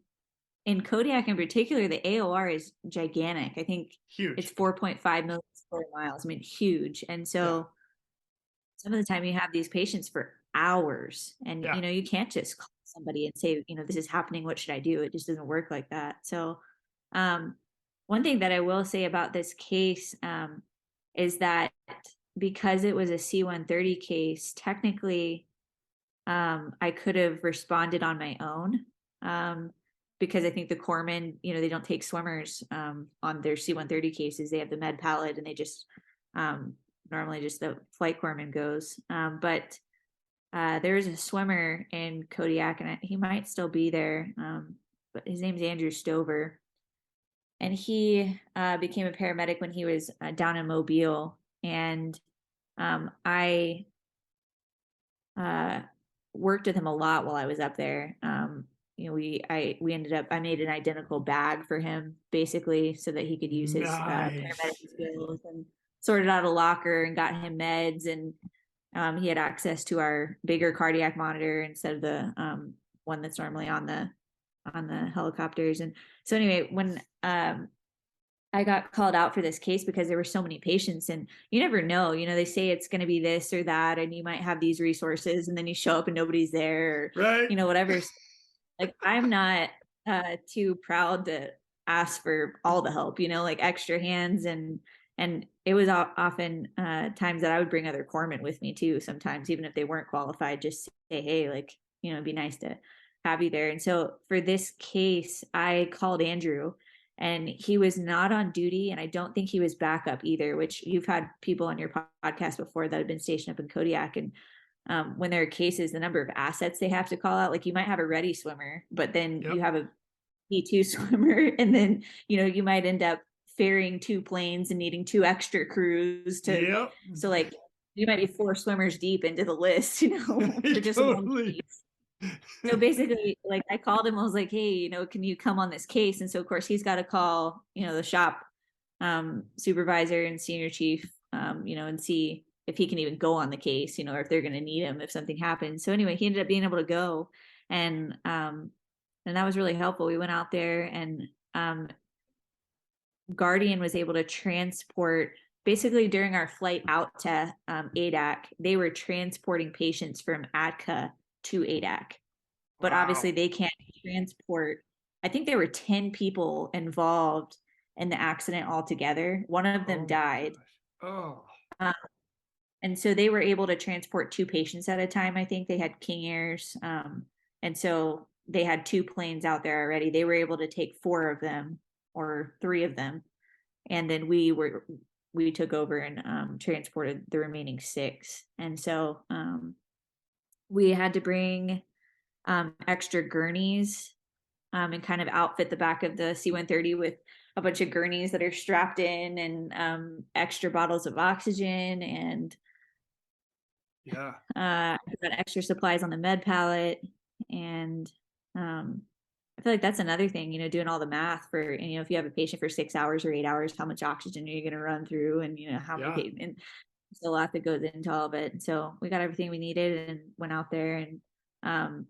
in Kodiak in particular, the AOR is gigantic. I think huge. It's 4.5 million square miles. I mean, huge. And so some of the time you have these patients for hours, and you can't just call somebody and say, this is happening, what should I do? It just doesn't work like that. So one thing that I will say about this case is that because it was a C-130 case, technically I could have responded on my own because I think the corpsmen, they don't take swimmers on their C-130 cases. They have the med pallet, and they just normally just the flight corpsman goes. But there is a swimmer in Kodiak, and he might still be there, but his name's Andrew Stover. And he became a paramedic when he was down in Mobile. And I worked with him a lot while I was up there. We ended up, I made an identical bag for him, basically, so that he could use his paramedic skills, and sorted out a locker and got him meds, and he had access to our bigger cardiac monitor instead of the one that's normally on the helicopters. And so anyway, when I got called out for this case because there were so many patients, and you never know, they say it's going to be this or that, and you might have these resources, and then you show up and nobody's there, or, right? Whatever. Like, I'm not too proud to ask for all the help, like extra hands, and it was often times that I would bring other corpsmen with me too, sometimes, even if they weren't qualified, just say, hey, like, it'd be nice to have you there. And so for this case, I called Andrew, and he was not on duty, and I don't think he was backup either, which you've had people on your podcast before that have been stationed up in Kodiak. And when there are cases, the number of assets they have to call out, like you might have a ready swimmer, but then you have a P2 swimmer, and then, you might end up ferrying 2 planes and needing 2 extra crews to, so like you might be 4 swimmers deep into the list, for just one piece. So basically, like, I called him, I was like, hey, can you come on this case? And so of course he's got to call, the shop supervisor and senior chief, and see if he can even go on the case, or if they're going to need him if something happens. So anyway, he ended up being able to go, and that was really helpful. We went out there, and Guardian was able to transport, basically during our flight out to ADAC, they were transporting patients from ADCA to ADAC. But Wow. obviously they can't transport. I think there were 10 people involved in the accident altogether. One of them died. Oh. And so they were able to transport 2 patients at a time. I think they had King Airs. And so they had 2 planes out there already. They were able to take 4 of them or 3 of them. And then we took over and transported the remaining 6. And so we had to bring extra gurneys and kind of outfit the back of the C-130 with a bunch of gurneys that are strapped in, and extra bottles of oxygen, and extra supplies on the med pallet. And I feel like that's another thing, doing all the math for, if you have a patient for 6 hours or 8 hours, how much oxygen are you going to run through, and how many, and there's a lot that goes into all of it. So we got everything we needed and went out there, and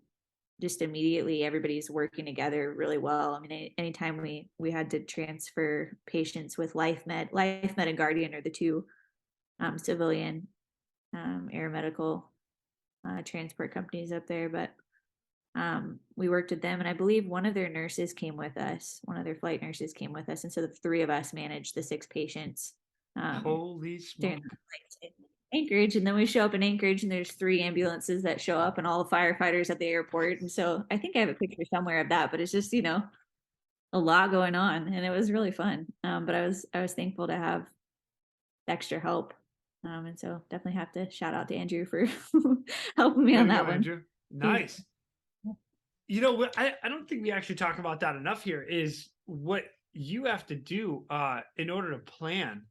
just immediately everybody's working together really well. I mean, anytime we had to transfer patients with LifeMed and Guardian are the 2 civilian air medical transport companies up there, but we worked with them, and I believe one of their nurses came with us. One of their flight nurses came with us, and so the 3 of us managed the 6 patients. Holy smokes. Anchorage, and then we show up in Anchorage, and there's 3 ambulances that show up and all the firefighters at the airport. And so I think I have a picture somewhere of that, but it's just a lot going on, and it was really fun. But I was thankful to have extra help, and so definitely have to shout out to Andrew for helping me on that one. Andrew. Nice. What I don't think we actually talk about that enough here is what you have to do in order to plan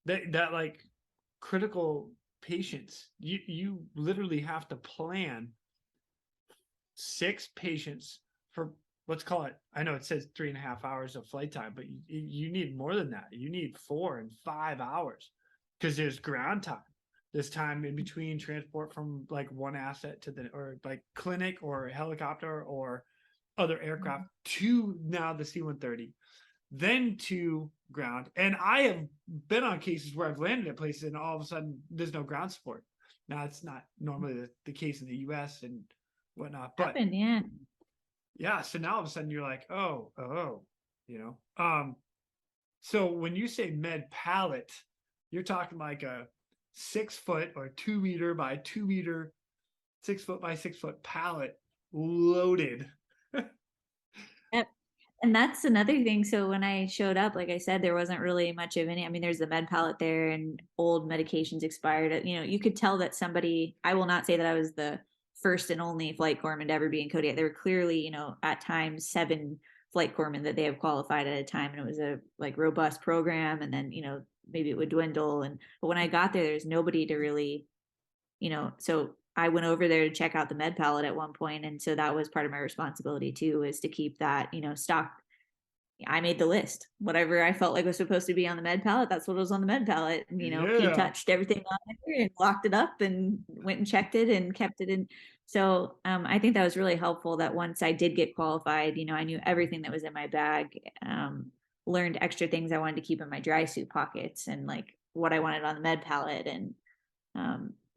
that like critical patients. You literally have to plan 6 patients for, let's call it, I know it says 3.5 hours of flight time, but you need more than that. You need 4 and 5 hours, because there's ground time. There's time in between transport from like one asset to or like clinic or helicopter or other aircraft to now the C-130, then to ground. And I have been on cases where I've landed at places and all of a sudden there's no ground support. Now, it's not normally the case in the US and whatnot, but so now all of a sudden you're like, oh, so when you say med pallet, you're talking like a 6 foot or 2 meter by 2 meter, 6 foot by 6 foot pallet loaded. And that's another thing. So when I showed up, like I said, there wasn't really much of any. I mean, there's the med pallet there, and old medications expired. You could tell that somebody, I will not say that I was the first and only flight corpsman to ever be in Kodiak. There were clearly, at times 7 flight corpsmen that they have qualified at a time, and it was a like robust program. And then, maybe it would dwindle. But when I got there, there's nobody to really, so I went over there to check out the med pallet at one point. And so that was part of my responsibility too, is to keep that, stocked. I made the list. Whatever I felt like was supposed to be on the med pallet, that's what was on the med pallet. And, he touched everything on there and locked it up and went and checked it and kept it in. So I think that was really helpful, that once I did get qualified, I knew everything that was in my bag, learned extra things I wanted to keep in my dry suit pockets, and like what I wanted on the med pallet. And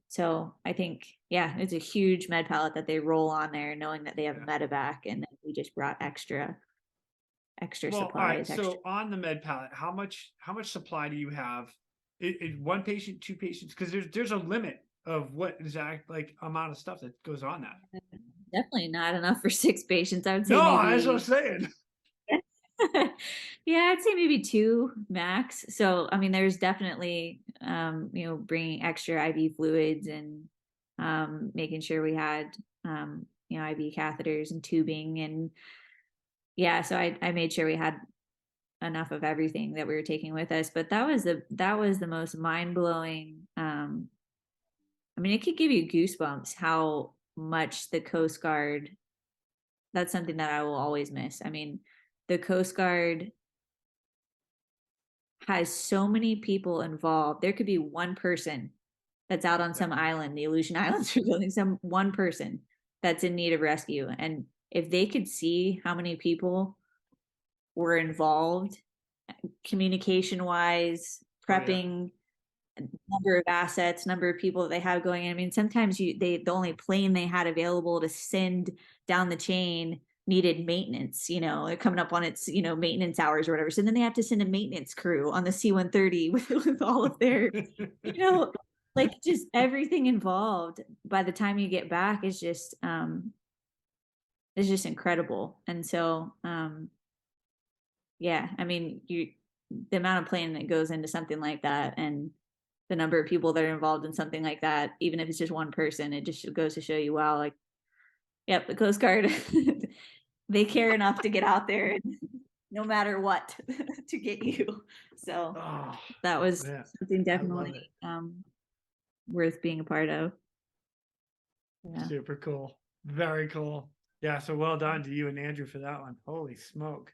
so I think, it's a huge med pallet that they roll on there, knowing that they have a medevac, and then we just brought extra supplies. All right, so on the med pallet, how much supply do you have? One patient, 2 patients? Because there's a limit of what exact amount of stuff that goes on that. Definitely not enough for 6 patients. I would say that's what I'm saying. Yeah, I'd say maybe 2 max. So, I mean, there's definitely, bringing extra IV fluids and making sure we had, IV catheters and tubing. And so I made sure we had enough of everything that we were taking with us. But that was the most mind-blowing. I mean, it could give you goosebumps how much the Coast Guard, that's something that I will always miss. I mean, the Coast Guard has so many people involved. There could be one person that's out on some island, the Aleutian Islands or something, some one person that's in need of rescue. And if they could see how many people were involved communication wise, prepping, number of assets, number of people that they have going in. I mean, sometimes the only plane they had available to send down the chain needed maintenance, they're coming up on its, maintenance hours or whatever. So then they have to send a maintenance crew on the C-130 with all of their, like just everything involved by the time you get back is just incredible. And so, yeah, I mean, the amount of planning that goes into something like that and the number of people that are involved in something like that, even if it's just one person, it just goes to show you, wow, like, yep, the Coast Guard, they care enough to get out there and no matter what to get you. So that was something definitely worth being a part of. Yeah. Super cool. Very cool. Yeah. So well done to you and Andrew for that one. Holy smoke.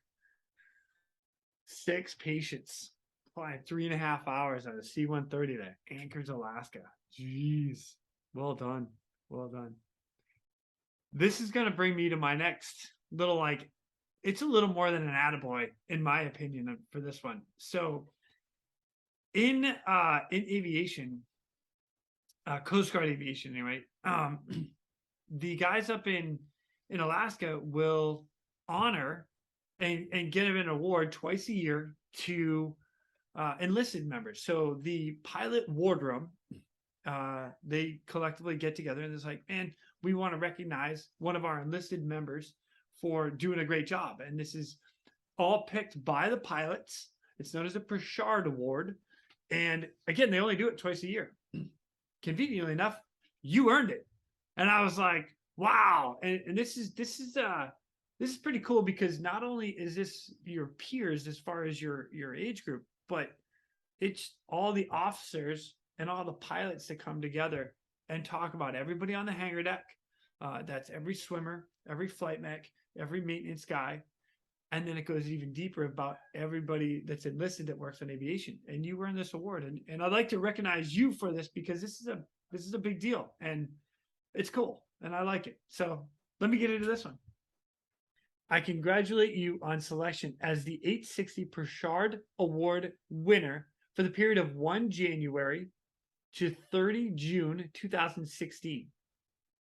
6 patients flying 3.5 hours on a C-130 to Anchorage, Alaska. Jeez. Well done. Well done. This is going to bring me to my next little, it's a little more than an attaboy, in my opinion, for this one. So in aviation, Coast Guard aviation anyway, the guys up in Alaska will honor and get an award twice a year to enlisted members. So the pilot wardroom, they collectively get together and it's like, man, we want to recognize one of our enlisted members for doing a great job. And this is all picked by the pilots. It's known as a Perchard Award. And again, they only do it twice a year. Conveniently enough, you earned it. And I was like, wow. And this is pretty cool because not only is this your peers as far as your age group, but it's all the officers and all the pilots that come together and talk about everybody on the hangar deck. That's every swimmer, every flight mech, every maintenance guy. And then it goes even deeper about everybody that's enlisted that works on aviation. And you earned this award. And I'd like to recognize you for this because this is a big deal and it's cool. And I like it. So let me get into this one. I congratulate you on selection as the 860 Perchard Award winner for the period of 1 January to 30 June 2016.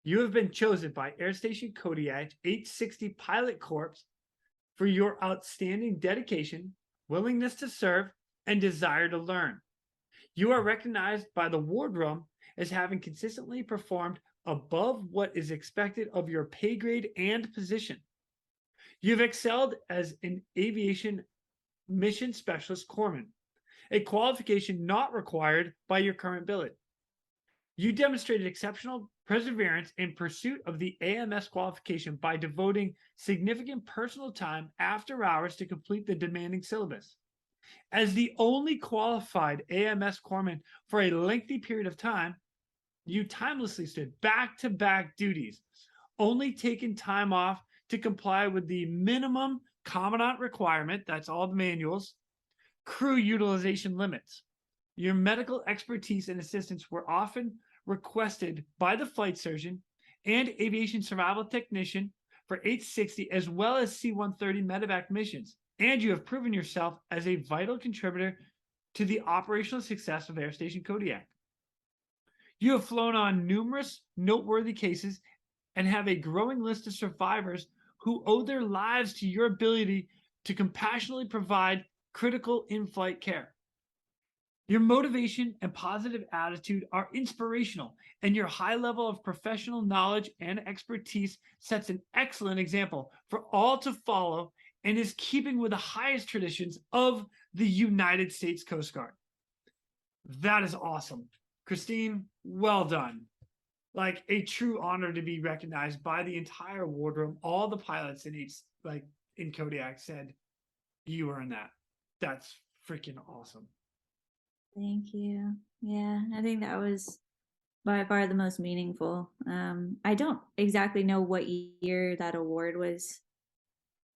You have been chosen by Air Station Kodiak 860 Pilot Corps for your outstanding dedication, willingness to serve, and desire to learn. You are recognized by the wardroom as having consistently performed above what is expected of your pay grade and position. You've excelled as an aviation mission specialist corpsman, a qualification not required by your current billet. You demonstrated exceptional perseverance in pursuit of the AMS qualification by devoting significant personal time after hours to complete the demanding syllabus. As the only qualified AMS corpsman for a lengthy period of time, you timelessly stood back-to-back duties, only taking time off to comply with the minimum commandant requirement, that's all the manuals, crew utilization limits. Your medical expertise and assistance were often requested by the flight surgeon and aviation survival technician for 860 as well as C-130 medevac missions, and you have proven yourself as a vital contributor to the operational success of Air Station Kodiak. You have flown on numerous noteworthy cases and have a growing list of survivors who owe their lives to your ability to compassionately provide critical in-flight care. Your motivation and positive attitude are inspirational, and your high level of professional knowledge and expertise sets an excellent example for all to follow and is keeping with the highest traditions of the United States Coast Guard. That is awesome. Christine, well done. Like a true honor to be recognized by the entire wardroom. All the pilots in Kodiak said, you earned that. That's freaking awesome. Thank you. Yeah, I think that was by far the most meaningful. I don't exactly know what year that award was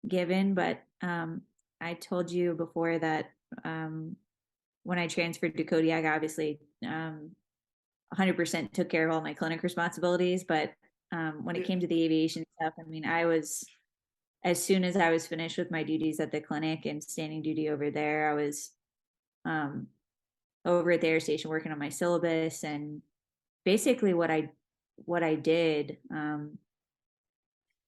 given, but I told you before that when I transferred to Kodiak, obviously 100% took care of all my clinic responsibilities. But when it came to the aviation stuff, I mean, as soon as I was finished with my duties at the clinic and standing duty over there, I was over at the air station working on my syllabus. And basically what I did,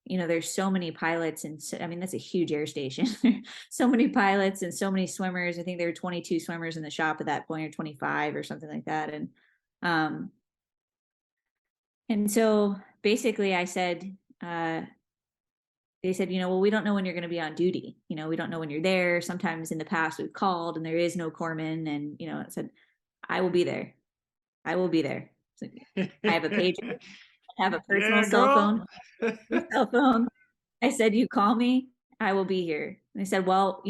there's so many pilots, and I mean, that's a huge air station. So many pilots and so many swimmers. I think there were 22 swimmers in the shop at that point, or 25 or something like that. And so basically I said, they said, well, we don't know when you're going to be on duty. We don't know when you're there. Sometimes in the past we've called and there is no corpsman. And, it said, I will be there. I will be there. So I have a pager. I have a personal cell phone. I said, you call me, I will be here. And they said, well,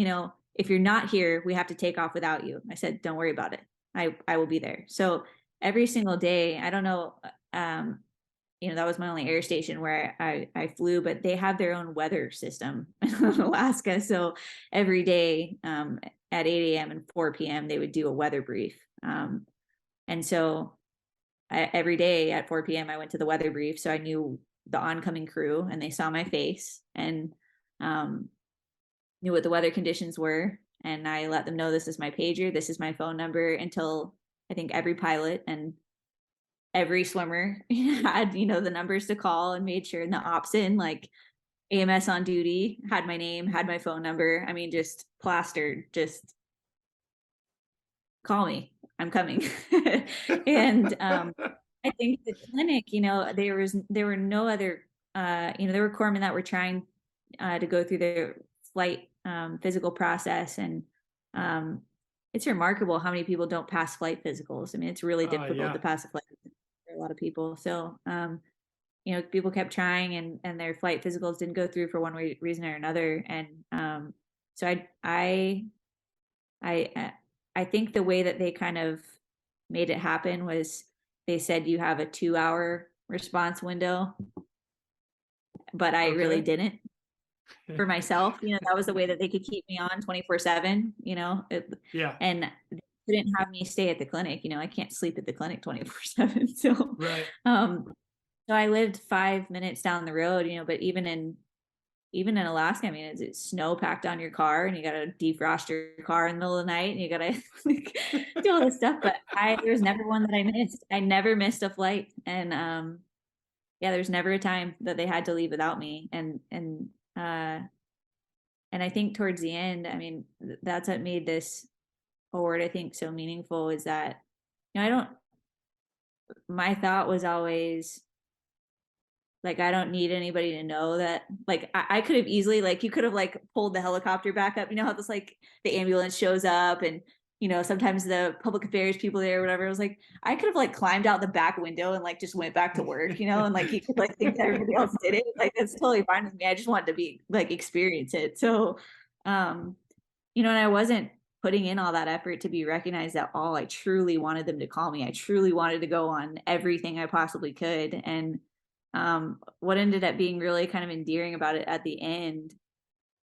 if you're not here, we have to take off without you. I said, don't worry about it. I will be there. So every single day, I don't know, that was my only air station where I flew, but they have their own weather system in Alaska. So every day at 8 a.m. and 4 p.m., they would do a weather brief. And so every day at 4 p.m., I went to the weather brief. So I knew the oncoming crew, and they saw my face and knew what the weather conditions were. And I let them know, this is my pager, this is my phone number, until I think every pilot and every swimmer had, the numbers to call, and made sure in the opsin, like AMS on duty, had my name, had my phone number. I mean, just plastered, just call me, I'm coming. And I think the clinic, there were no other, there were corpsmen that were trying to go through their flight physical process. And it's remarkable how many people don't pass flight physicals. I mean, it's really difficult to pass a flight for a lot of people. So, people kept trying, and their flight physicals didn't go through for one reason or another. And so I think the way that they kind of made it happen was, they said you have a 2-hour response window, but I really didn't for myself. That was the way that they could keep me on 24/7, and they couldn't have me stay at the clinic. I can't sleep at the clinic 24/7. So, so I lived 5 minutes down the road, but even in Alaska, I mean, it's snow packed on your car, and you got to defrost your car in the middle of the night, and you got to do all this stuff. But there was never one that I missed. I never missed a flight. And there's never a time that they had to leave without me. And I think towards the end, I mean, that's what made this award, I think, so meaningful, is that, my thought was always, like, I don't need anybody to know that, like, I could have easily, like, you could have, like, pulled the helicopter back up. How this, like, the ambulance shows up, and, sometimes the public affairs people there or whatever. It was like, I could have, like, climbed out the back window and, like, just went back to work, and, like, you could, like, think that everybody else did it. Like, that's totally fine with me. I just wanted to be, like, experience it. So, and I wasn't putting in all that effort to be recognized at all. I truly wanted them to call me. I truly wanted to go on everything I possibly could. And what ended up being really kind of endearing about it at the end,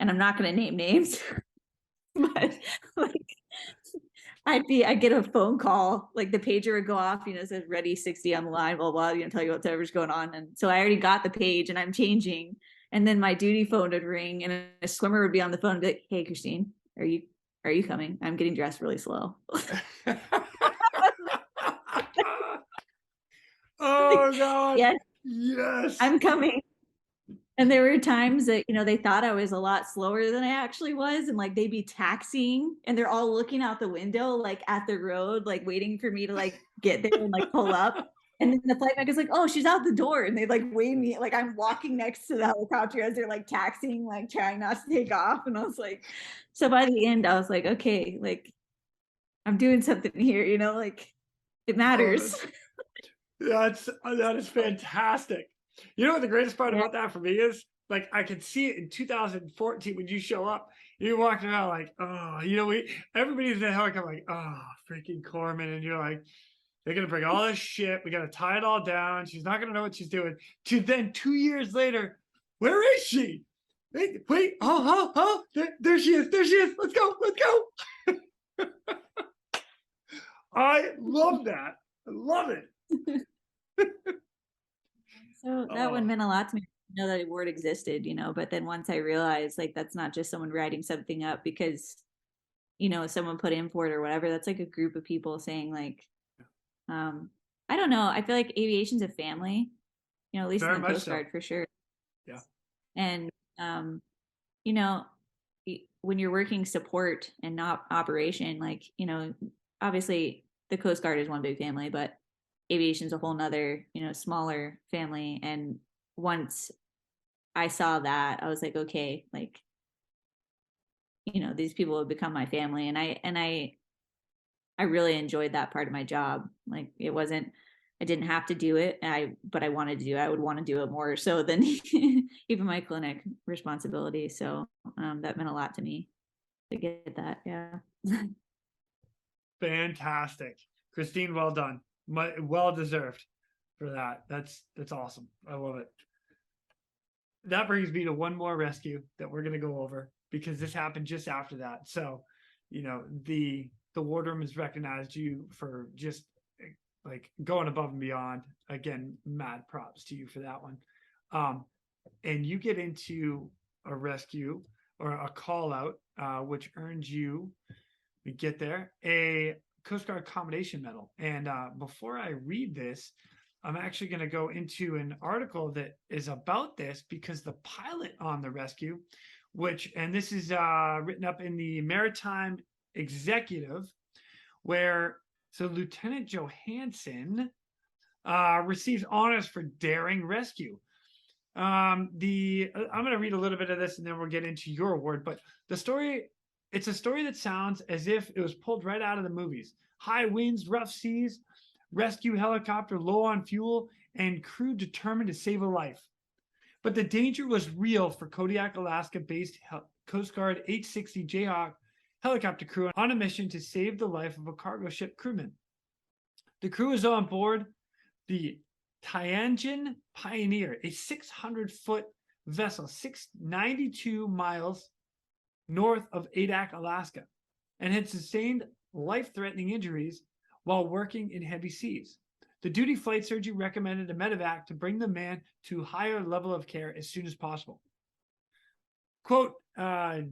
and I'm not going to name names, but, like, I'd get a phone call, like the pager would go off, it says ready 60 on the line, blah, blah, tell you whatever's going on. And so I already got the page, and I'm changing, and then my duty phone would ring, and a swimmer would be on the phone and be like, hey, Christine, are you coming? I'm getting dressed really slow. Oh God. Yes, I'm coming. And there were times that, they thought I was a lot slower than I actually was. And, like, they'd be taxiing, and they're all looking out the window, like, at the road, like, waiting for me to, like, get there and, like, pull up. And then the flight mech is like, oh, she's out the door. And they, like, wave me, like, I'm walking next to the helicopter as they're, like, taxiing, like, trying not to take off. And I was like, so by the end, I was like, okay, like, I'm doing something here, like, it matters. That is fantastic. What the greatest part about that for me is, like, I could see it in 2014 when you show up. You're walking around like, oh, everybody's in the helicopter like, oh, freaking corpsman, and you're like, they're gonna bring all this shit. We gotta tie it all down. She's not gonna know what she's doing. To then 2 years later, where is she? Wait, oh, there she is. There she is. Let's go. I love that. I love it. So that one Oh. meant a lot to me. To know that award existed, but then once I realized like that's not just someone writing something up because someone put in for it or whatever. That's like a group of people saying like, I don't know. I feel like aviation's a family, at least Very in the much Coast so. Guard for sure. Yeah. And you know, when you're working support and not operation, like, obviously the Coast Guard is one big family, but aviation's a whole nother, smaller family. And once I saw that, I was like, okay, like, these people have become my family. And I really enjoyed that part of my job. Like I didn't have to do it. But I wanted to do it. I would want to do it more so than even my clinic responsibility. So that meant a lot to me to get that. Yeah. Fantastic. Christine, well done. Well deserved for that. That's awesome. I love it. That brings me to one more rescue that we're going to go over because this happened just after that. So, the wardroom has recognized you for just like going above and beyond. Again, mad props to you for that one. And you get into a rescue or a call out, which earns you, we get there, a Coast Guard Commendation Medal. And before I read this, I'm actually going to go into an article that is about this because the pilot on the rescue, and this is written up in the Maritime Executive, so Lieutenant Johansson receives honors for daring rescue. I'm going to read a little bit of this and then we'll get into your award. But it's a story that sounds as if it was pulled right out of the movies. High winds, rough seas, rescue helicopter low on fuel, and crew determined to save a life. But the danger was real for Kodiak, Alaska-based Coast Guard H-60 Jayhawk helicopter crew on a mission to save the life of a cargo ship crewman. The crew is on board the Tianjin Pioneer, a 600-foot vessel, 92 miles north of Kodiak, Alaska, and had sustained life-threatening injuries while working in heavy seas. The duty flight surgeon recommended a Medivac to bring the man to a higher level of care as soon as possible. Quote,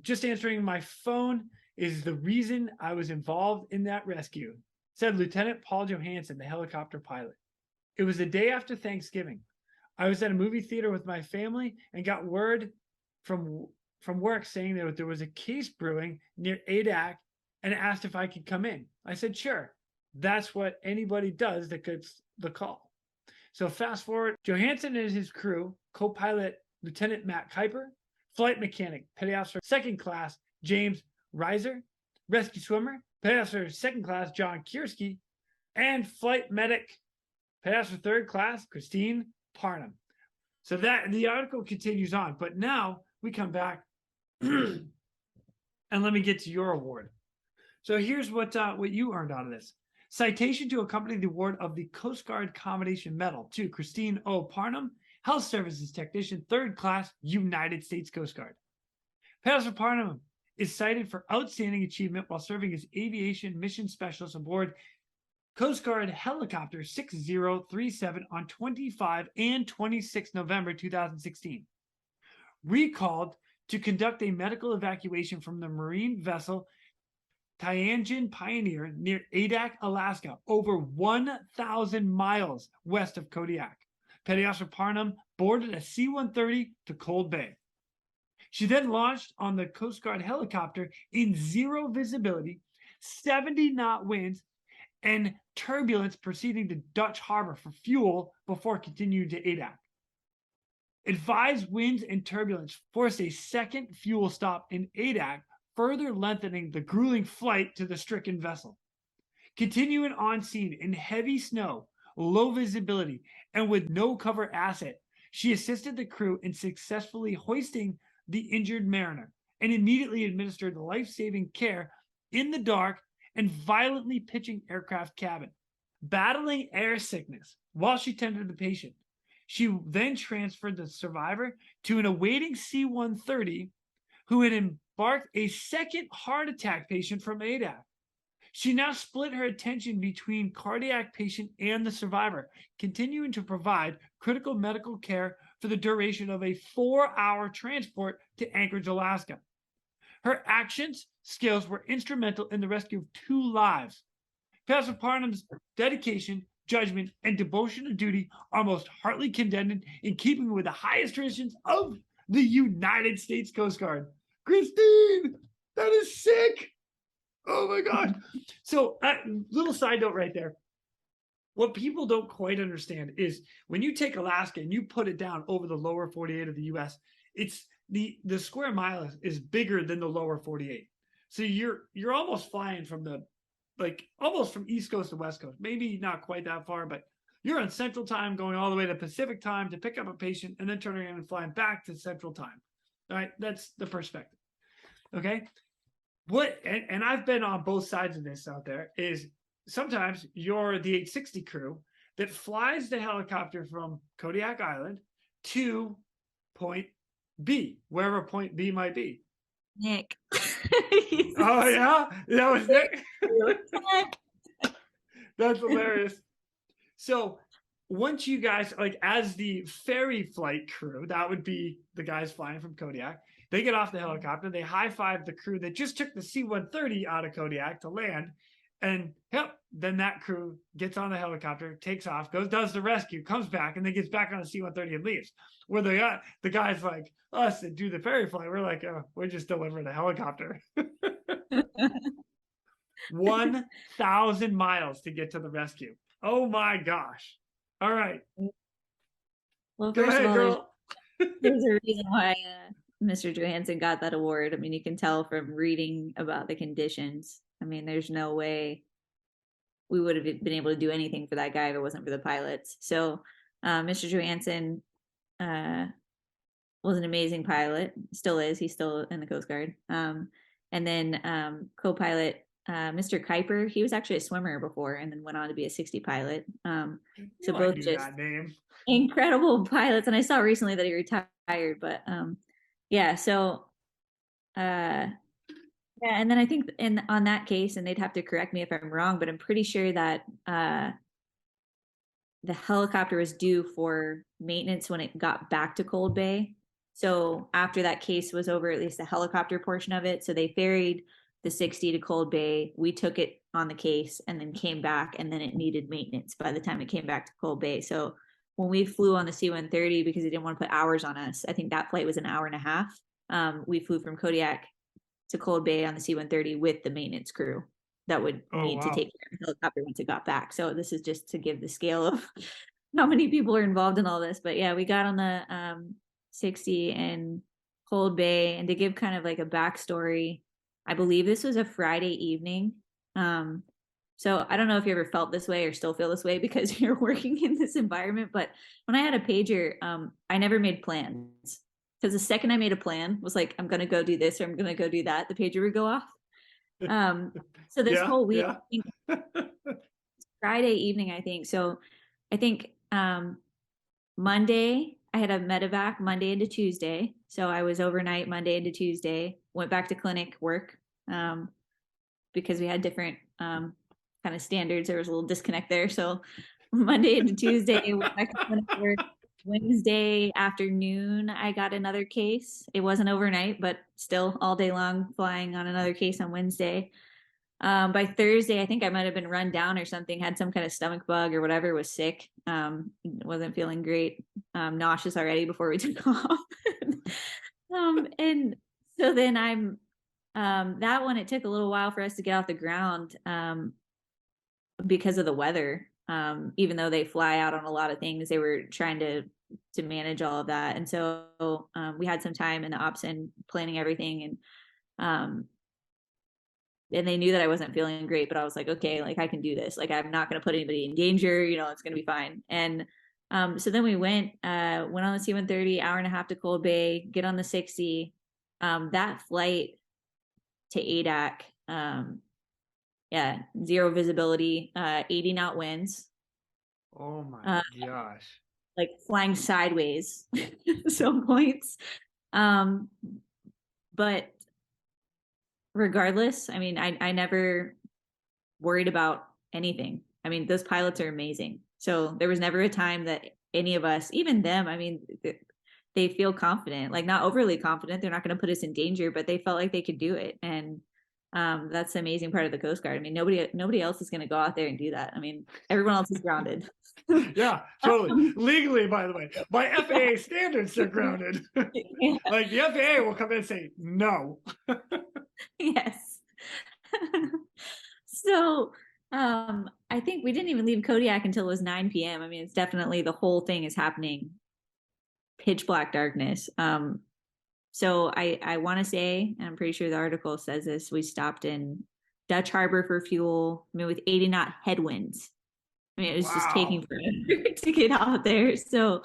just answering my phone is the reason I was involved in that rescue, said Lieutenant Paul Johansson, the helicopter pilot. It was the day after Thanksgiving. I was at a movie theater with my family and got word from work saying that there was a case brewing near Kodiak and asked if I could come in. I said, sure. That's what anybody does that gets the call. So fast forward, Johansson and his crew, co-pilot Lieutenant Matt Kuiper, flight mechanic, Petty Officer Second Class James Reiser, rescue swimmer, Petty Officer Second Class John Kiersky, and flight medic, Petty Officer Third Class Christine Parnham. So that the article continues on, but now we come back and let me get to your award. So here's what you earned out of this. Citation to accompany the award of the Coast Guard Commendation Medal to Christine O. Parnham, Health Services Technician, 3rd Class, United States Coast Guard. Pastor Parnham is cited for outstanding achievement while serving as aviation mission specialist aboard Coast Guard Helicopter 6037 on 25 and 26 November 2016. Recalled to conduct a medical evacuation from the marine vessel Tianjin Pioneer near Kodiak, Alaska, over 1,000 miles west of Kodiak. Petty Officer Parnham boarded a C-130 to Cold Bay. She then launched on the Coast Guard helicopter in zero visibility, 70-knot winds, and turbulence proceeding to Dutch Harbor for fuel before continuing to Kodiak. Advised winds and turbulence forced a second fuel stop in Kodiak, further lengthening the grueling flight to the stricken vessel. Continuing on scene in heavy snow, low visibility, and with no cover asset, she assisted the crew in successfully hoisting the injured mariner and immediately administered life-saving care in the dark and violently pitching aircraft cabin. Battling air sickness while she tended the patient, she then transferred the survivor to an awaiting C-130 who had embarked a second heart attack patient from Kodiak. She now split her attention between cardiac patient and the survivor, continuing to provide critical medical care for the duration of a 4-hour transport to Anchorage, Alaska. Her actions, skills were instrumental in the rescue of 2 lives. Pastor Parnham's dedication, judgment, and devotion to duty are most heartily condemned in keeping with the highest traditions of the United States Coast Guard. Christine, that is sick. Oh my gosh. So, little side note right there. What people don't quite understand is when you take Alaska and you put it down over the lower 48 of the US, it's the square mile is bigger than the lower 48. So you're almost flying from almost from East Coast to West Coast. Maybe not quite that far, but you're on Central Time going all the way to Pacific Time to pick up a patient and then turning around and flying back to Central Time. All right, that's the perspective. Okay. And I've been on both sides of this out there, is sometimes you're the 860 crew that flies the helicopter from Kodiak Island to point B, wherever point B might be. Nick. Oh yeah, that was Nick. That's hilarious. So once you guys, like, as the ferry flight crew, that would be the guys flying from Kodiak. They get off the helicopter, they high-five the crew that just took the C-130 out of Kodiak to land, and then that crew gets on the helicopter, takes off, does the rescue, comes back, and then gets back on the C-130 and leaves. Where the guys like us that do the ferry flight, we're like, oh, we're just delivering a helicopter. 1,000 miles to get to the rescue. Oh my gosh. All right. Well, Go first ahead, of all, girl. there's a reason why Mr. Johansson got that award. I mean, you can tell from reading about the conditions. I mean, there's no way we would have been able to do anything for that guy if it wasn't for the pilots. So Mr. Johansson was an amazing pilot, still is. He's still in the Coast Guard. And then co-pilot Mr. Kuiper, he was actually a swimmer before and then went on to be a 60 pilot. So both just that name. Incredible pilots. And I saw recently that he retired, but yeah, so yeah, and then I think on that case, and they'd have to correct me if I'm wrong, but I'm pretty sure that the helicopter was due for maintenance when it got back to Cold Bay. So after that case was over, at least the helicopter portion of it, so they ferried the 60 to Cold Bay. We took it on the case and then came back, and then it needed maintenance by the time it came back to Cold Bay. So when we flew on the C-130, because they didn't want to put hours on us, I think that flight was an hour and a half. We flew from Kodiak to Cold Bay on the C-130 with the maintenance crew that would need to take care of the helicopter once it got back. So this is just to give the scale of how many people are involved in all this. But yeah, we got on the 60 in Cold Bay, and to give kind of like a backstory, I believe this was a Friday evening. So I don't know if you ever felt this way or still feel this way because you're working in this environment, but when I had a pager, I never made plans, because the second I made a plan was like, I'm going to go do this or I'm going to go do that, the pager would go off. So this whole week, Friday evening, I think. So I think Monday, I had a medevac Monday into Tuesday. So I was overnight Monday into Tuesday, went back to clinic work because we had different kind of standards. There was a little disconnect there. So Monday into Tuesday, went back to clinic work. Wednesday afternoon, I got another case. It wasn't overnight, but still all day long flying on another case on Wednesday. By Thursday, I think I might have been run down or something, had some kind of stomach bug or whatever, was sick. Wasn't feeling great, nauseous already before we took off. And so then that one, it took a little while for us to get off the ground because of the weather. Even though they fly out on a lot of things, they were trying to manage all of that. And so we had some time in the ops and planning everything. And they knew that I wasn't feeling great, but I was like, okay, like I can do this. Like, I'm not going to put anybody in danger, it's going to be fine. And so then we went on the C-130, hour and a half to Cold Bay, get on the 60. That flight to ADAC, zero visibility, 80 knot winds. Oh my gosh. Like flying sideways at some points. But regardless, I mean, I never worried about anything. I mean, those pilots are amazing. So there was never a time that any of us, even them, I mean, they feel confident, like not overly confident. They're not going to put us in danger, but they felt like they could do it. And that's the amazing part of the Coast Guard. I mean, nobody else is going to go out there and do that. I mean, everyone else is grounded. Yeah, totally. Legally, by the way, by FAA standards, they're grounded. Yeah. Like the FAA will come in and say no. Yes. So I think we didn't even leave Kodiak until it was 9 p.m. I mean, it's definitely, the whole thing is happening pitch black darkness. So I want to say, and I'm pretty sure the article says this, we stopped in Dutch Harbor for fuel, I mean, with 80 knot headwinds. I mean, it was just taking forever to get out there. So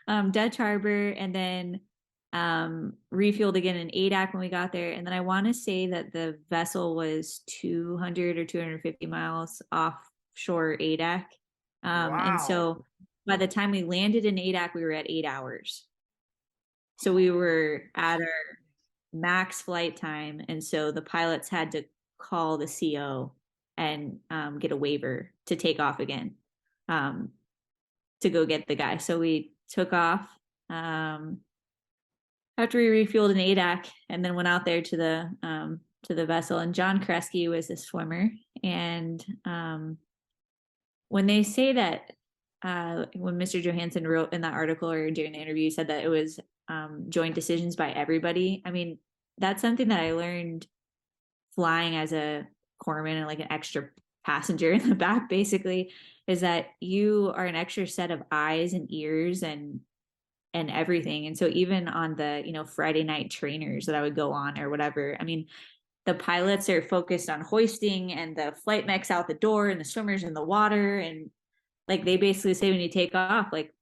Dutch Harbor, and then refueled again in Adak when we got there. And then I want to say that the vessel was 200 or 250 miles offshore Adak. And so by the time we landed in Adak, we were at 8 hours. So we were at our max flight time. And so the pilots had to call the CO and get a waiver to take off again, to go get the guy. So we took off after we refueled in Adak, and then went out there to the vessel. And John Kresge was the swimmer. And when they say that, when Mr. Johansson wrote in that article or during the interview, he said that it was joint decisions by everybody. I mean, that's something that I learned flying as a corpsman and like an extra passenger in the back, basically, is that you are an extra set of eyes and ears and everything. And so even on the, Friday night trainers that I would go on or whatever, I mean, the pilots are focused on hoisting and the flight mechs out the door and the swimmers in the water. And like, they basically say when you take off, like,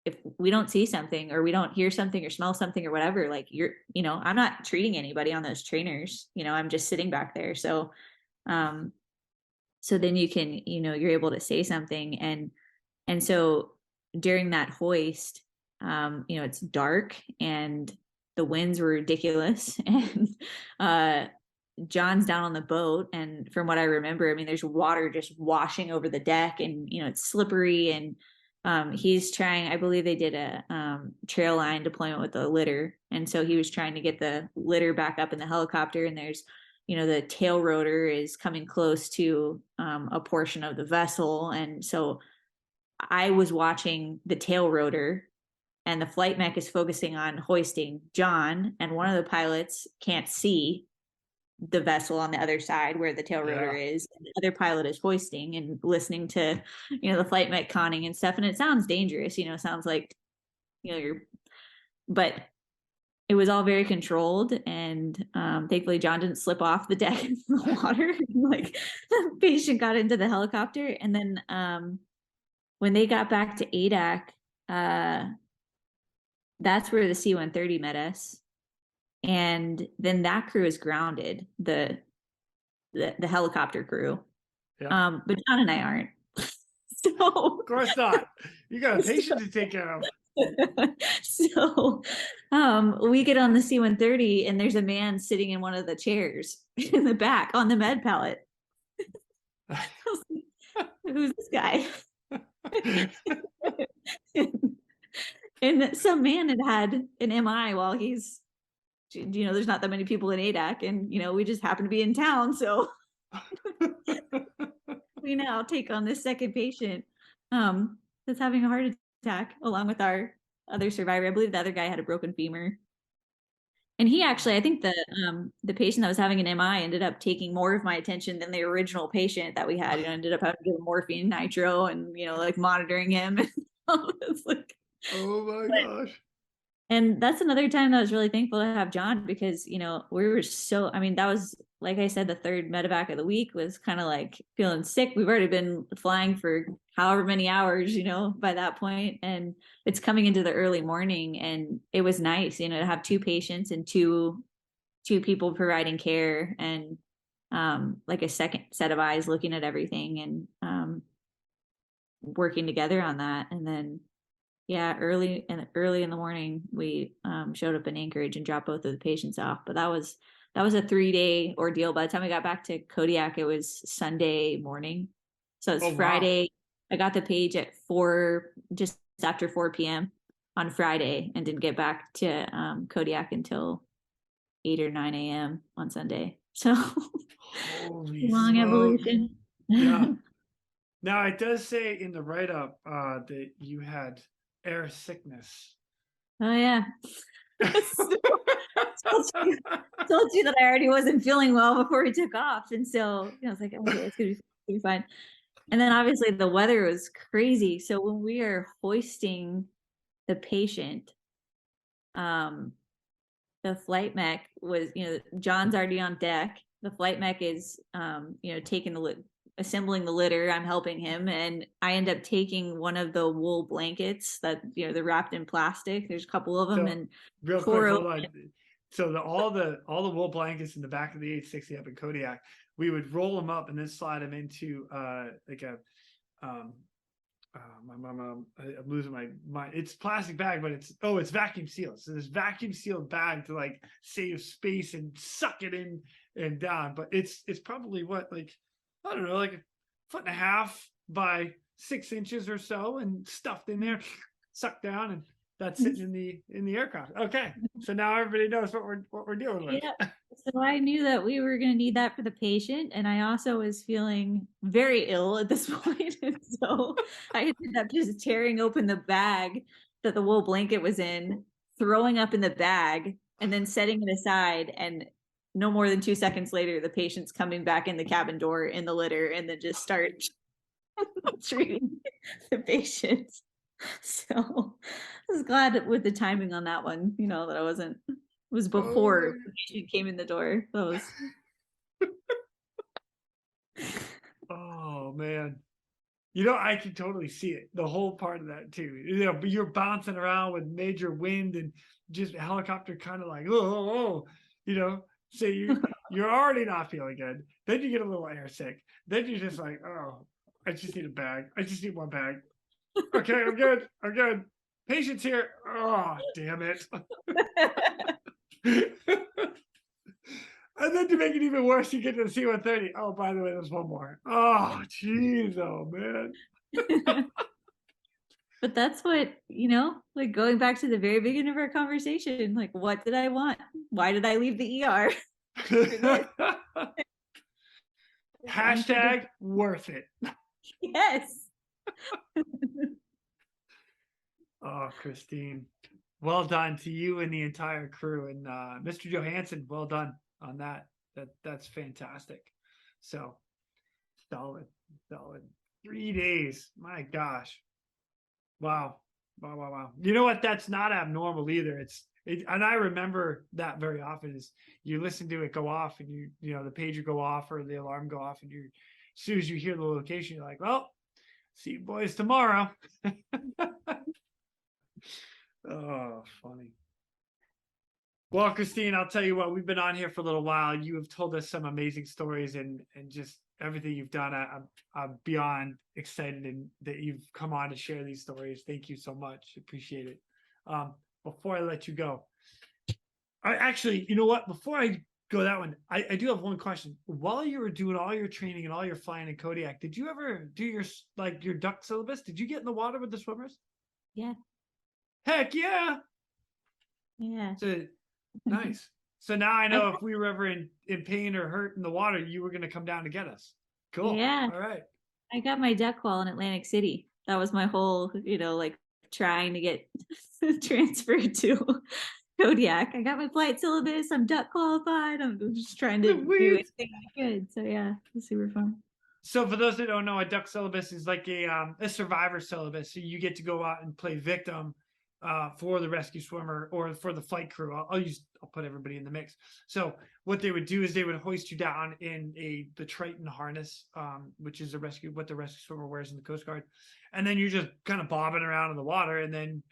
if we don't see something or we don't hear something or smell something or whatever, like I'm not treating anybody on those trainers, I'm just sitting back there. So, so then you can, you're able to say something. And so during that hoist, it's dark and the winds were ridiculous. And, John's down on the boat. And from what I remember, I mean, there's water just washing over the deck and, it's slippery. And he's trying, I believe they did a trail line deployment with the litter. And so he was trying to get the litter back up in the helicopter. And there's, the tail rotor is coming close to a portion of the vessel. And so I was watching the tail rotor, and the flight mech is focusing on hoisting John. And one of the pilots can't see the vessel on the other side where the tail rotor is, and the other pilot is hoisting and listening to the flight mech conning and stuff. And it sounds dangerous, sounds like but it was all very controlled. And thankfully John didn't slip off the deck in the water. Like, the patient got into the helicopter. And then when they got back to Adak, that's where the C-130 met us. And then that crew is grounded, the helicopter crew. Yeah. But John and I aren't. So, of course not. You got a patient to take care of. So we get on the C-130 and there's a man sitting in one of the chairs in the back on the med pallet. Who's this guy? And some man had an MI while he's, there's not that many people in Adak, and we just happen to be in town, so we now take on this second patient that's having a heart attack along with our other survivor. I believe the other guy had a broken femur. And he actually, I think the patient that was having an MI ended up taking more of my attention than the original patient that we had. Ended up having to give him morphine, nitro, and like monitoring him. It's like, oh my gosh. And that's another time that I was really thankful to have John, because, we were so, I mean, that was, like I said, the third medevac of the week, was kind of like feeling sick. We've already been flying for however many hours, by that point, and it's coming into the early morning, and it was nice, to have two patients and two people providing care, and like a second set of eyes looking at everything and working together on that. And then early in the morning, we showed up in Anchorage and dropped both of the patients off. But that was that was a 3-day ordeal. By the time I got back to Kodiak, it was Sunday morning. So it's Friday. Wow. I got the page at just after 4 p.m. on Friday, and didn't get back to Kodiak until 8 or 9 a.m. on Sunday. So long evolution. Yeah. Now it does say in the write-up that you had air sickness. Oh yeah. told you that I already wasn't feeling well before we took off, and so I was like, okay, it's gonna be fine. And then obviously the weather was crazy. So when we are hoisting the patient, the flight mech was, John's already on deck. The flight mech is, assembling the litter. I'm helping him, and I end up taking one of the wool blankets that they're wrapped in plastic. There's a couple of them, and real quick, hold on. So all the wool blankets in the back of the 860 up in Kodiak, we would roll them up and then slide them into I'm losing my mind. It's plastic bag, but it's vacuum sealed. So this vacuum sealed bag to like save space and suck it in and down. But it's probably I don't know, like 1.5 feet by 6 inches or so, and stuffed in there, sucked down, and that's sitting in the aircraft. Okay, so now everybody knows what we're dealing with. Yeah. So I knew that we were going to need that for the patient, and I also was feeling very ill at this point, and so I ended up just tearing open the bag that the wool blanket was in, throwing up in the bag, and then setting it aside. And no more than 2 seconds later, the patient's coming back in the cabin door in the litter, and then just start treating the patient. So I was glad with the timing on that one, that I wasn't. It was before the patient came in the door. That was. Oh man, I can totally see it. The whole part of that too. You're bouncing around with major wind and just a helicopter kind of like So you're already not feeling good. Then you get a little air sick. Then you're just like, oh, I just need a bag. I just need one bag. Okay, I'm good. I'm good. Patient's here. Oh, damn it. And then to make it even worse, you get to the C-130. Oh, by the way, there's one more. Oh, jeez. Oh, man. But that's what, like going back to the very beginning of our conversation, like, what did I want? Why did I leave the ER? Hashtag worth it. Yes. Oh, Christine, well done to you and the entire crew, and Mr. Johansson, well done on that. That's fantastic. So solid. 3 days, my gosh. Wow. You know what? That's not abnormal either. And I remember that very often is you listen to it go off, and the pager go off or the alarm go off, and as soon as you hear the location, you're like, well, see you boys tomorrow. Oh, funny. Well, Christine, I'll tell you what, we've been on here for a little while. You have told us some amazing stories and just everything you've done. I'm beyond excited that you've come on to share these stories. Thank you so much. Appreciate it. Before I let you go, I actually, you know what? Before I go that one, I do have one question. While you were doing all your training and all your flying in Kodiak, did you ever do your duck syllabus? Did you get in the water with the swimmers? Yeah. Heck yeah. Yeah. So, nice. So now I know if we were ever in pain or hurt in the water, you were going to come down to get us. Cool. Yeah. All right. I got my duck qual in Atlantic City. That was my whole, trying to get transferred to Kodiak. I got my flight syllabus. I'm duck qualified. I'm just trying to do anything I could. So yeah, it was super fun. So for those that don't know, a duck syllabus is like a survivor syllabus. So you get to go out and play victim for the rescue swimmer or for the flight crew. I'll put everybody in the mix. So what they would do is they would hoist you down in the Triton harness, which is what the rescue swimmer wears in the Coast Guard. And then you're just kind of bobbing around in the water. And then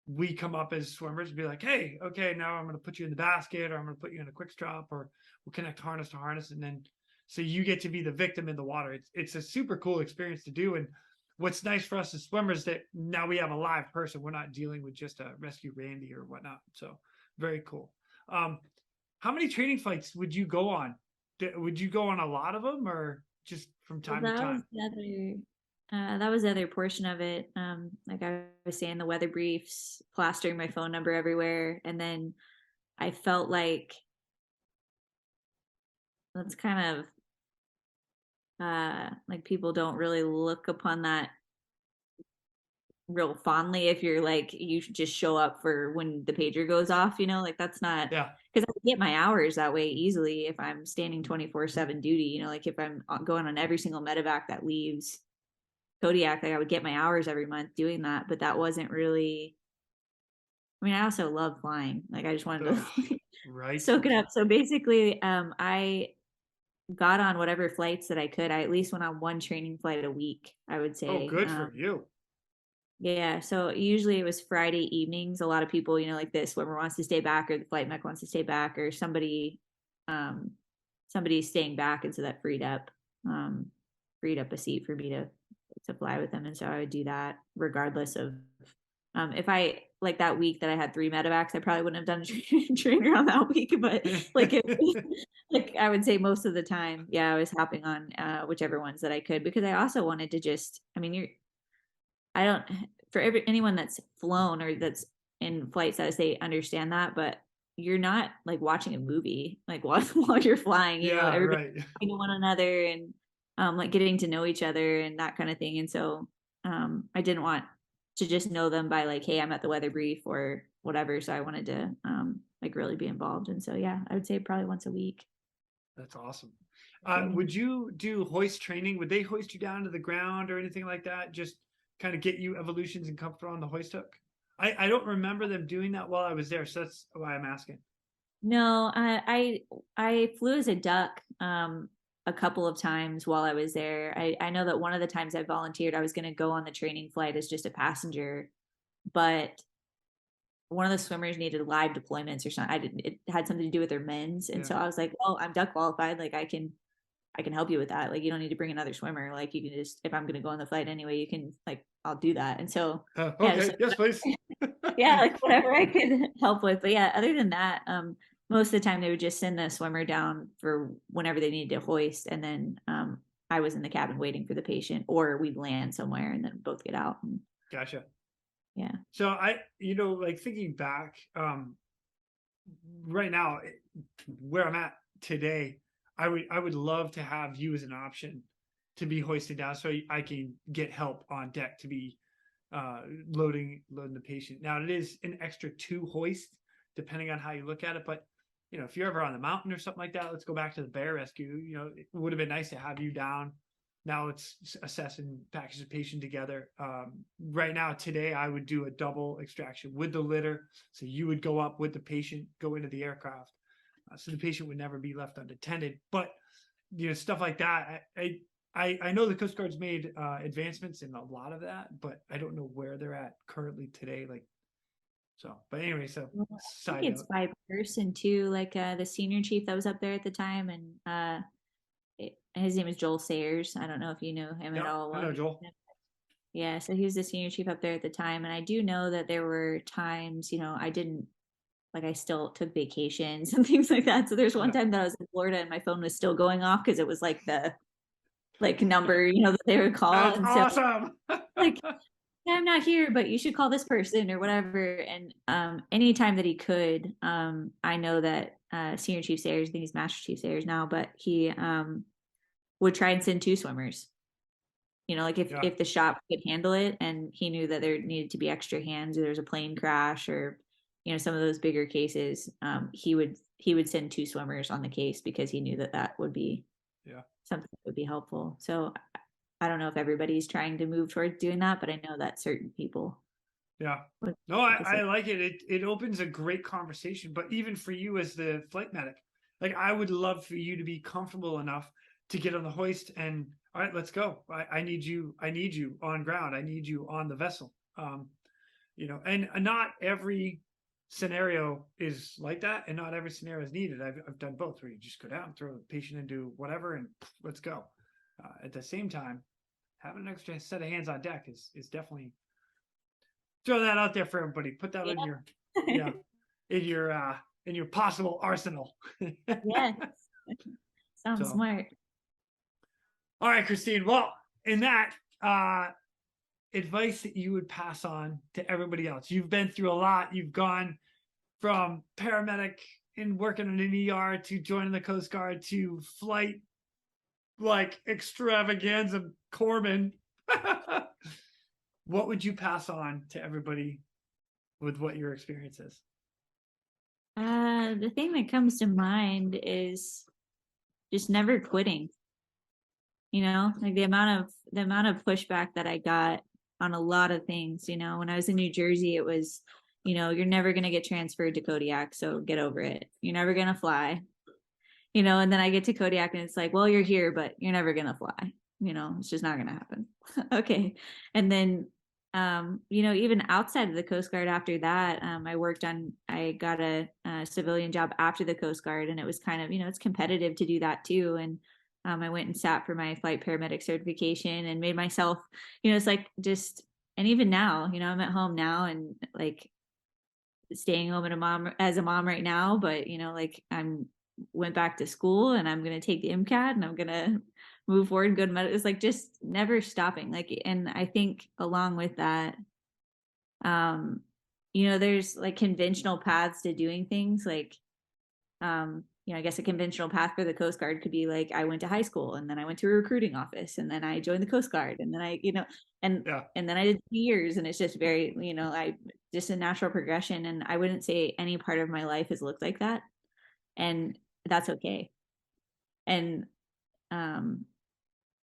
we come up as swimmers and be like, hey, okay, now I'm going to put you in the basket, or I'm going to put you in a quick strap, or we'll connect harness to harness. And then so you get to be the victim in the water. It's a super cool experience to do. And what's nice for us as swimmers that now we have a live person. We're not dealing with just a rescue Randy or whatnot. So very cool. How many training flights would you go on? Would you go on a lot of them, or just from Well, time to time? that was the other portion of it. Like I was saying, the weather briefs, plastering my phone number everywhere, and then I felt that's kind of like people don't really look upon that real fondly if you're like you should just show up for when the pager goes off, like that's not Yeah. because I get my hours that way easily if I'm standing 24/7 duty, like if I'm going on every single medevac that leaves Kodiak, like I would get my hours every month doing that, but that wasn't really, I mean, I also love flying. Like I just wanted to Right. soak it up. So basically, I got on whatever flights that I could. I at least went on one training flight a week, I would say. Oh, good for you. Yeah. So usually it was Friday evenings. A lot of people, like this, swimmer wants to stay back or the flight mech wants to stay back or somebody's staying back. And so that freed up a seat for me to fly with them. And so I would do that regardless of, if I like that week that I had 3 medevacs, I probably wouldn't have done a trainer on that week, but like I would say most of the time, yeah, I was hopping on whichever ones that I could, because I also wanted to just, I mean, I don't, for anyone that's flown or that's in flights, I would say understand that, but you're not like watching a movie, like while you're flying, everybody right. talking to one another and like getting to know each other and that kind of thing. And so I didn't want to just know them by like, hey, I'm at the weather brief or whatever. So I wanted to like really be involved. And so, yeah, I would say probably once a week. That's awesome. Would you do hoist training? Would they hoist you down to the ground or anything like that? Just kind of get you evolutions and comfort on the hoist hook? I don't remember them doing that while I was there. So that's why I'm asking. No, I flew as a duck a couple of times while I was there. I know that one of the times I volunteered, I was going to go on the training flight as just a passenger, but one of the swimmers needed live deployments or something. It had something to do with their men's. And so I was like, well, I'm duck qualified. Like I can help you with that. Like you don't need to bring another swimmer. Like you can just, if I'm going to go on the flight anyway, you can like, I'll do that. And so, okay. Yes, please. yeah, like whatever I could help with. But yeah, other than that, most of the time they would just send the swimmer down for whenever they needed to hoist. And then I was in the cabin waiting for the patient, or we'd land somewhere and then both get out. And, Gotcha. yeah. So like thinking back, right now, where I'm at today, I would love to have you as an option to be hoisted down so I can get help on deck to be loading the patient. Now it is an extra 2 hoists depending on how you look at it, but if you're ever on the mountain or something like that, let's go back to the bear rescue. It would have been nice to have you down. Now let's assess and package the patient together. Right now, today, I would do a double extraction with the litter. So you would go up with the patient, go into the aircraft. So the patient would never be left unattended. But, stuff like that. I know the Coast Guard's made advancements in a lot of that, but I don't know where they're at currently today. But anyway, so I think it's by person too, like the senior chief that was up there at the time, and his name is Joel Sayers. I don't know if you know him at all. I know Joel. Yeah, so he was the senior chief up there at the time, and I do know that there were times, I still took vacations and things like that. So there's one time that I was in Florida and my phone was still going off because it was like the number, that they would call. That's and awesome. yeah, I'm not here, but you should call this person or whatever. And anytime that he could, I know that Senior Chief Sayers, I think he's Master Chief Sayers now, but he would try and send 2 swimmers. If the shop could handle it and he knew that there needed to be extra hands or there's a plane crash or, some of those bigger cases, he would send 2 swimmers on the case because he knew that would be something that would be helpful. So I don't know if everybody's trying to move towards doing that, but I know that certain people. Yeah. No, I like it. It opens a great conversation, but even for you as the flight medic, like I would love for you to be comfortable enough to get on the hoist and all right, let's go. I need you on ground. I need you on the vessel. And not every scenario is like that, and not every scenario is needed. I've done both, where you just go down, throw the patient into whatever, and let's go. At the same time, having an extra set of hands on deck is definitely, throw that out there for everybody. Put that in your in your possible arsenal. Yes. Sounds So. smart. All right, Christine. Well, in that advice that you would pass on to everybody else, you've been through a lot. You've gone from paramedic and working in an ER to joining the Coast Guard to flight like extravaganza corpsman. What would you pass on to everybody with what your experience is? The thing that comes to mind is just never quitting. You know, like the amount of pushback that I got on a lot of things. You know, when I was in New Jersey, it was, you know, you're never going to get transferred to Kodiak, so get over it. You're never going to fly. You know, and then I get to Kodiak and it's like, well, you're here, but you're never going to fly. You know, it's just not going to happen. Okay. And then, you know, even outside of the Coast Guard after that, I got a civilian job after the Coast Guard, and it was kind of, you know, it's competitive to do that too. And I went and sat for my flight paramedic certification and made myself, you know, it's like just, and even now, you know, I'm at home now and like staying home as a mom right now, but you know, like went back to school and I'm going to take the MCAT and I'm going to move forward and go to medical. It's like just never stopping. Like, and I think along with that, you know, there's like conventional paths to doing things. Like, you know, I guess a conventional path for the Coast Guard could be like, I went to high school and then I went to a recruiting office and then I joined the Coast Guard and then I, you know, and then I did 2 years, and it's just very, you know, just a natural progression. And I wouldn't say any part of my life has looked like that. And that's okay. And,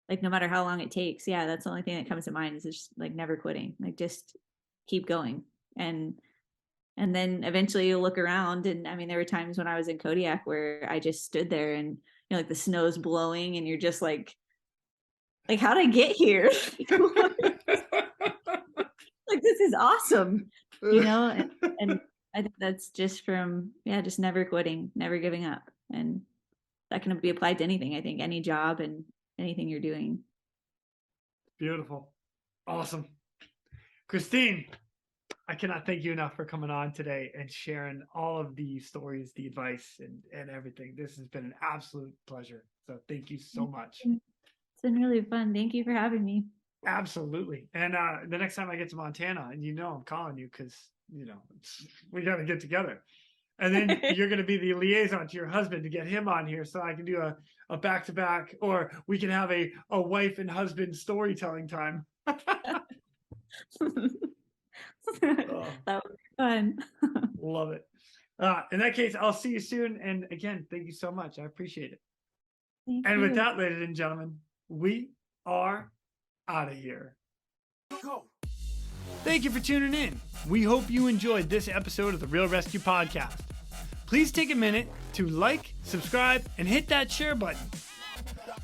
like no matter how long it takes, that's the only thing that comes to mind is just like never quitting, like just keep going. And then eventually you'll look around, and I mean, there were times when I was in Kodiak where I just stood there and, you know, like the snow's blowing and you're just like how'd I get here? Like, this is awesome, you know? And I think that's just from, just never quitting, never giving up. And that can be applied to anything. I think any job and anything you're doing. Beautiful. Awesome. Christine, I cannot thank you enough for coming on today and sharing all of the stories, the advice, and everything. This has been an absolute pleasure. So thank you so much. It's been really fun. Thank you for having me. Absolutely. And the next time I get to Montana, and you know I'm calling you because, you know, we got to get together. And then you're going to be the liaison to your husband to get him on here so I can do a back-to-back, or we can have a wife and husband storytelling time. That would be fun. Love it. In that case, I'll see you soon. And again, thank you so much. I appreciate it. Thank and you. with that, ladies and gentlemen, we are out of here. Go. Thank you for tuning in. We hope you enjoyed this episode of the Real ResQ podcast. Please take a minute to like, subscribe, and hit that share button.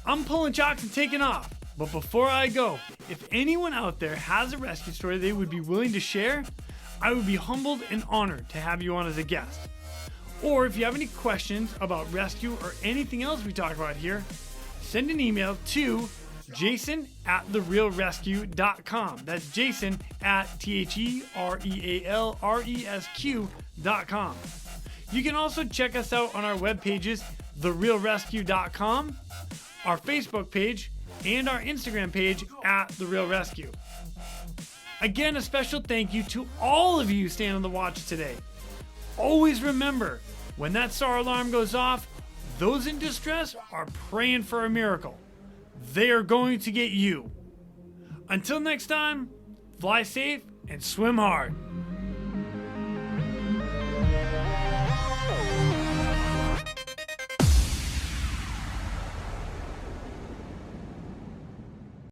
I'm pulling chocks and taking off. But before I go, if anyone out there has a rescue story they would be willing to share, I would be humbled and honored to have you on as a guest. Or if you have any questions about rescue or anything else we talk about here, send an email to jason@therealresq.com. That's Jason at TheRealResq.com. You can also check us out on our web pages, therealresq.com, our Facebook page, and our Instagram page @TheRealResQ. Again, a special thank you to all of you staying on the watch today. Always remember, when that SAR alarm goes off, those in distress are praying for a miracle. They are going to get you. Until next time, fly safe and swim hard.